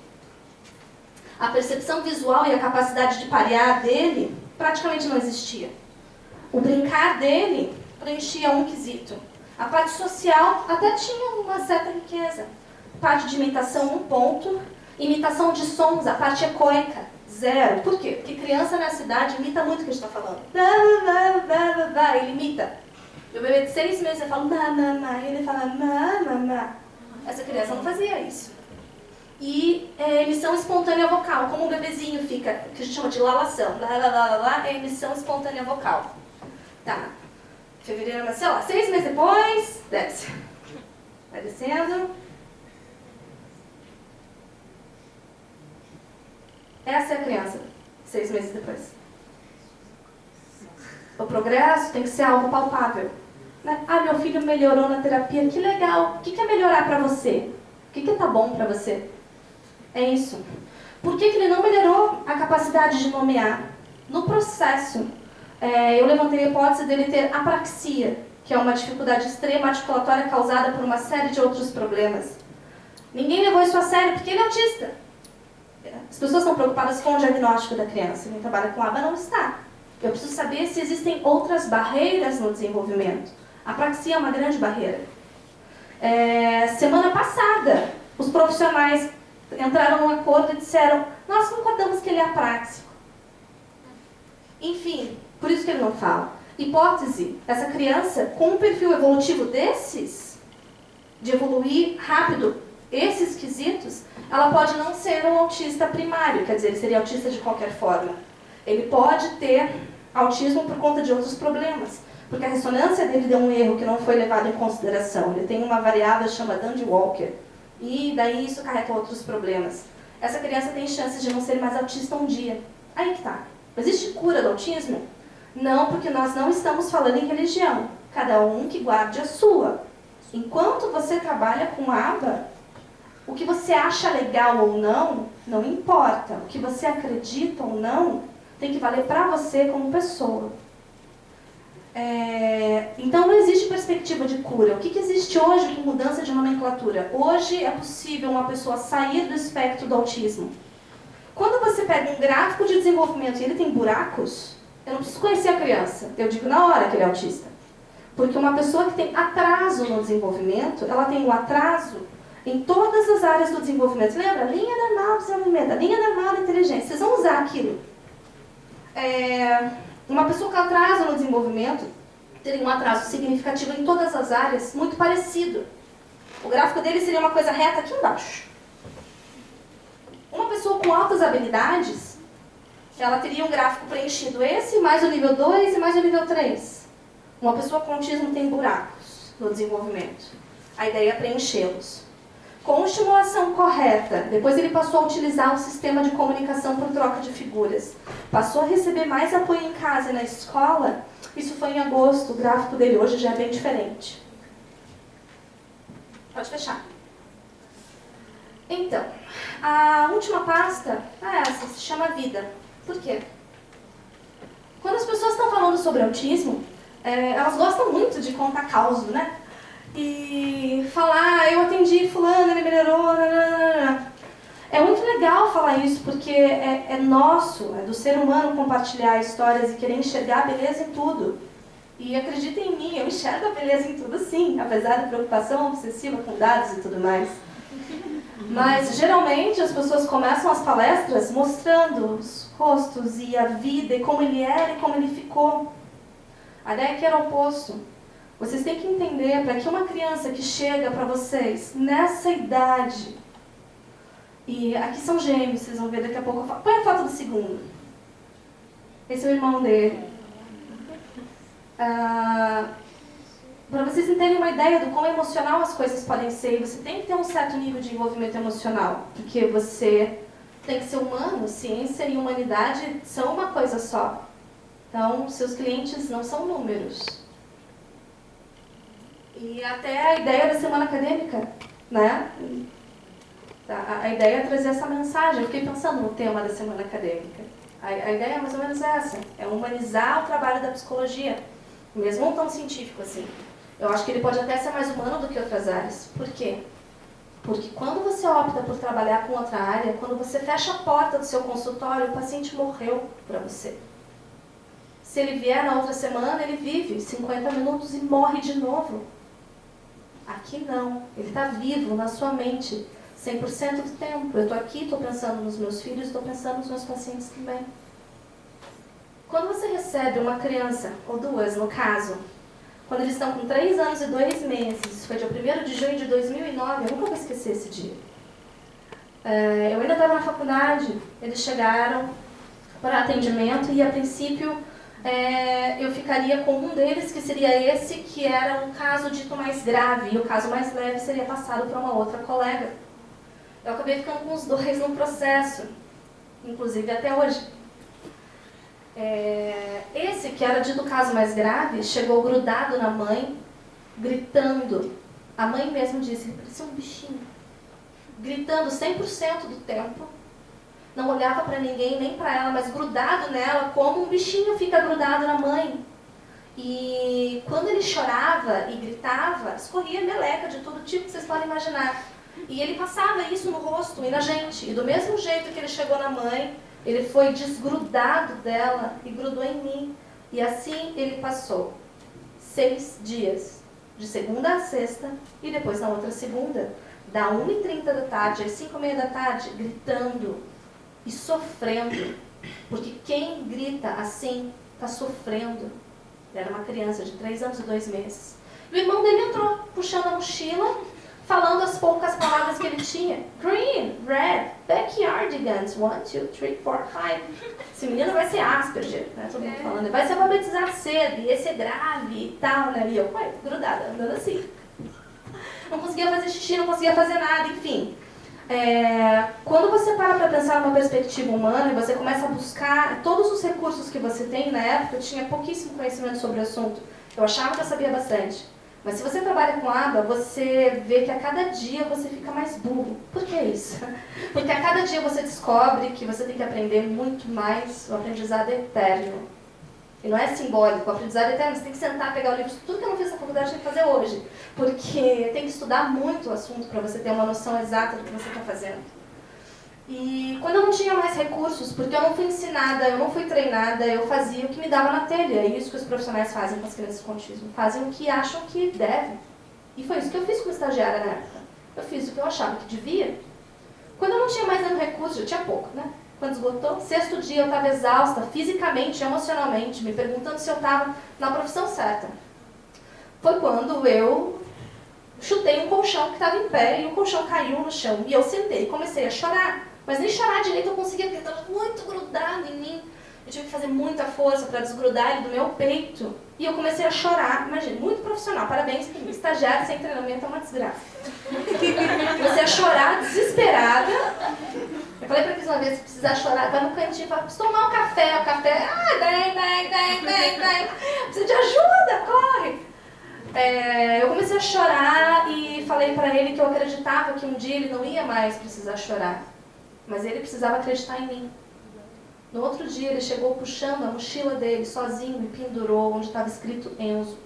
A percepção visual e a capacidade de parear dele praticamente não existia. O brincar dele preenchia um quesito. A parte social até tinha uma certa riqueza. Parte de imitação, 1 ponto. Imitação de sons, a parte ecoica, 0. Por quê? Porque criança nessa idade imita muito o que a gente está falando. Ele imita. Meu bebê de 6 meses, eu falo, mamá, e ele fala, mamá. Essa criança não fazia isso. E emissão espontânea vocal, como um bebezinho fica, que a gente chama de lalação. É emissão espontânea vocal. Tá. Fevereiro nasceu lá. 6 meses depois, desce. Vai descendo. Essa é a criança, 6 meses depois. O progresso tem que ser algo palpável. Né? Ah, meu filho melhorou na terapia, que legal. O que é melhorar para você? O que tá bom para você? É isso. Por que ele não melhorou a capacidade de nomear? No processo, eu levantei a hipótese dele ter apraxia, que é uma dificuldade extrema articulatória causada por uma série de outros problemas. Ninguém levou isso a sério porque ele é autista. As pessoas estão preocupadas com o diagnóstico da criança. Quem trabalha com ABA não está. Eu preciso saber se existem outras barreiras no desenvolvimento. A apraxia é uma grande barreira. Semana passada, os profissionais entraram num acordo e disseram: nós concordamos que ele é apráxico. Enfim, por isso que ele não fala. Hipótese, essa criança com um perfil evolutivo desses, de evoluir rápido esses quesitos, ela pode não ser um autista primário, quer dizer, ele seria autista de qualquer forma. Ele pode ter autismo por conta de outros problemas, porque a ressonância dele deu um erro que não foi levado em consideração. Ele tem uma variável chamada Dandy-Walker, e daí isso carrega outros problemas. Essa criança tem chances de não ser mais autista um dia. Aí que tá. Existe cura do autismo? Não, porque nós não estamos falando em religião. Cada um que guarde a sua. Enquanto você trabalha com ABA, o que você acha legal ou não, não importa. O que você acredita ou não, tem que valer para você como pessoa. Então não existe perspectiva de cura. O que existe hoje com mudança de nomenclatura? Hoje é possível uma pessoa sair do espectro do autismo. Quando você pega um gráfico de desenvolvimento e ele tem buracos, eu não preciso conhecer a criança. Eu digo na hora que ele é autista. Porque uma pessoa que tem atraso no desenvolvimento, ela tem um atraso em todas as áreas do desenvolvimento. Lembra? Linha normal do desenvolvimento, a linha normal da inteligência. Vocês vão usar aquilo. Uma pessoa com atraso no desenvolvimento teria um atraso significativo em todas as áreas, muito parecido. O gráfico dele seria uma coisa reta aqui embaixo. Uma pessoa com altas habilidades, ela teria um gráfico preenchido esse, mais o nível 2 e mais o nível 3. Uma pessoa com autismo tem buracos no desenvolvimento. A ideia é preenchê-los. Com estimulação correta, depois ele passou a utilizar um sistema de comunicação por troca de figuras. Passou a receber mais apoio em casa e na escola. Isso foi em agosto, o gráfico dele hoje já é bem diferente. Pode fechar. Então, a última pasta é essa, se chama Vida. Por quê? Quando as pessoas estão falando sobre autismo, elas gostam muito de contar causo, né? E falar, eu atendi fulano, ele melhorou, nananana. É muito legal falar isso, porque é nosso, é do ser humano compartilhar histórias e querer enxergar a beleza em tudo. E acreditem em mim, eu enxergo a beleza em tudo sim, apesar da preocupação obsessiva com dados e tudo mais. Mas, geralmente, as pessoas começam as palestras mostrando os rostos e a vida, e como ele era e como ele ficou. A ideia é que era o oposto. Vocês têm que entender, para que uma criança que chega para vocês nessa idade, e aqui são gêmeos, vocês vão ver daqui a pouco, põe a foto do segundo. Esse é o irmão dele. Para vocês terem uma ideia do quão emocional as coisas podem ser, você tem que ter um certo nível de envolvimento emocional, porque você tem que ser humano, ciência e humanidade são uma coisa só. Então, seus clientes não são números. E até a ideia da semana acadêmica, né? A ideia é trazer essa mensagem. Eu fiquei pensando no tema da semana acadêmica. A ideia é mais ou menos essa, é humanizar o trabalho da psicologia, mesmo não tão científico assim. Eu acho que ele pode até ser mais humano do que outras áreas. Por quê? Porque quando você opta por trabalhar com outra área, quando você fecha a porta do seu consultório, o paciente morreu para você. Se ele vier na outra semana, ele vive 50 minutos e morre de novo. Aqui não, ele está vivo na sua mente 100% do tempo. Eu estou aqui, estou pensando nos meus filhos, estou pensando nos meus pacientes também. Quando você recebe uma criança, ou duas no caso, quando eles estão com 3 anos e 2 meses, isso foi dia 1º de junho de 2009, eu nunca vou esquecer esse dia. Eu ainda estava na faculdade, eles chegaram para atendimento e a princípio eu ficaria com um deles, que seria esse, que era um caso dito mais grave, e o caso mais leve seria passado para uma outra colega. Eu acabei ficando com os 2 no processo, inclusive até hoje. Esse, que era dito o caso mais grave, chegou grudado na mãe, gritando. A mãe mesmo disse, ele parecia um bichinho. Gritando 100% do tempo. Não olhava para ninguém, nem para ela, mas grudado nela, como um bichinho fica grudado na mãe. E quando ele chorava e gritava, escorria meleca de todo tipo que vocês podem imaginar. E ele passava isso no rosto e na gente. E do mesmo jeito que ele chegou na mãe, ele foi desgrudado dela e grudou em mim. E assim ele passou 6 dias, de segunda a sexta, e depois na outra segunda, da 1h30 da tarde às 5h30 da tarde, gritando e sofrendo. Porque quem grita assim, está sofrendo. Ele era uma criança de 3 anos e 2 meses. E o irmão dele entrou, puxando a mochila, falando as poucas palavras que ele tinha. Green, red, backyardigans, 1, 2, 3, 4, 5. Esse menino vai ser Asperger, né? Todo mundo falando. Ele vai se alfabetizar cedo, e esse é grave e tal, né? E eu, grudada, andando assim. Não conseguia fazer xixi, não conseguia fazer nada, enfim. Quando você para pensar numa perspectiva humana e você começa a buscar todos os recursos que você tem, na época eu tinha pouquíssimo conhecimento sobre o assunto. Eu achava que eu sabia bastante. Mas se você trabalha com ABA, você vê que a cada dia você fica mais burro. Por que isso? Porque a cada dia você descobre que você tem que aprender muito mais, o aprendizado é eterno. E não é simbólico, o aprendizado é eterno, você tem que sentar, pegar o livro, tudo que eu não fiz na faculdade tem que fazer hoje. Porque tem que estudar muito o assunto para você ter uma noção exata do que você está fazendo. E quando eu não tinha mais recursos, porque eu não fui ensinada, eu não fui treinada, eu fazia o que me dava na telha. É isso que os profissionais fazem com as crianças com autismo. Fazem o que acham que devem. E foi isso que eu fiz como estagiária na época. Eu fiz o que eu achava que devia. Quando eu não tinha mais nenhum recurso, já tinha pouco, né? Quando esgotou, 6º dia eu estava exausta, fisicamente, emocionalmente, me perguntando se eu estava na profissão certa. Foi quando eu chutei um colchão que estava em pé e o colchão caiu no chão. E eu sentei e comecei a chorar. Mas nem chorar direito eu conseguia, porque ele estava muito grudado em mim. Eu tive que fazer muita força para desgrudar ele do meu peito. E eu comecei a chorar. Imagina, muito profissional. Parabéns, estagiário sem treinamento é uma desgraça. Comecei a chorar, desesperada. Eu falei para eles uma vez, se precisar chorar, vai no cantinho e fala, preciso tomar um café. O café, precisa de ajuda, corre. Eu comecei a chorar e falei para ele que eu acreditava que um dia ele não ia mais precisar chorar. Mas ele precisava acreditar em mim. No outro dia ele chegou puxando a mochila dele sozinho e pendurou onde estava escrito Enzo.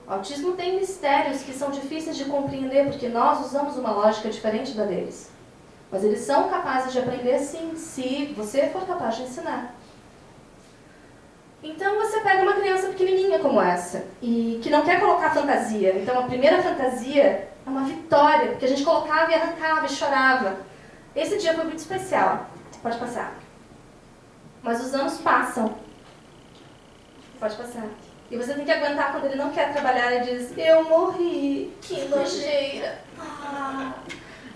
O autismo tem mistérios que são difíceis de compreender porque nós usamos uma lógica diferente da deles. Mas eles são capazes de aprender sim, se você for capaz de ensinar. Então você pega uma criança pequenininha como essa, e que não quer colocar fantasia. Então a primeira fantasia é uma vitória, porque a gente colocava e arrancava e chorava. Esse dia foi muito especial. Pode passar. Mas os anos passam. Pode passar. E você tem que aguentar quando ele não quer trabalhar e diz, eu morri, que nojeira.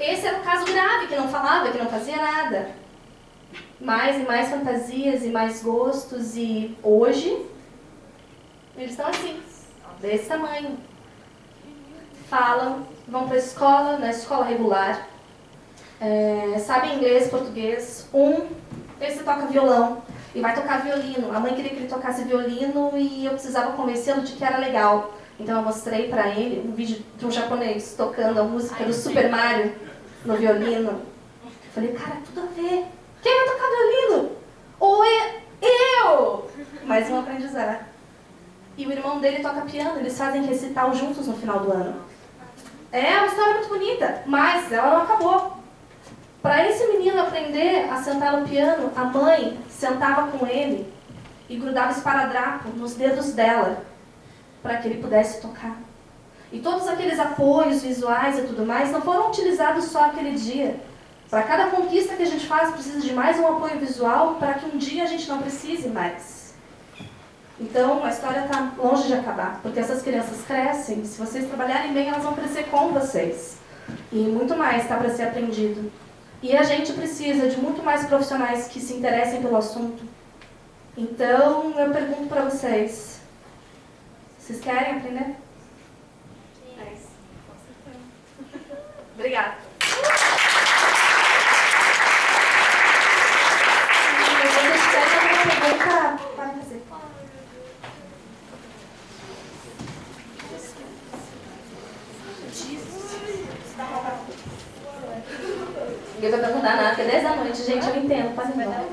Esse era um caso grave, que não falava, que não fazia nada. Mais e mais fantasias e mais gostos, e hoje eles estão assim, desse tamanho. Falam, vão para a escola, na escola regular, sabem inglês, português. Esse toca violão e vai tocar violino. A mãe queria que ele tocasse violino e eu precisava convencê-lo de que era legal. Então eu mostrei pra ele um vídeo de um japonês tocando a música do Super Mario no violino. Eu falei, cara, tudo a ver. Quem vai tocar violino? Eu! Mais um aprendizado. E o irmão dele toca piano, eles fazem recital juntos no final do ano. É uma história muito bonita, mas ela não acabou. Para esse menino aprender a sentar no piano, a mãe sentava com ele e grudava esparadrapo nos dedos dela, para que ele pudesse tocar. E todos aqueles apoios visuais e tudo mais não foram utilizados só aquele dia. Para cada conquista que a gente faz, precisa de mais um apoio visual para que um dia a gente não precise mais. Então, a história está longe de acabar, porque essas crianças crescem, e se vocês trabalharem bem, elas vão crescer com vocês. E muito mais está para ser aprendido. E a gente precisa de muito mais profissionais que se interessem pelo assunto. Então, eu pergunto para vocês, vocês querem aprender? É isso. Obrigada. Se vocês tiverem alguma pergunta, podem fazer. Ninguém vai perguntar nada, porque é 10 da noite, gente, eu entendo, pode ir embora.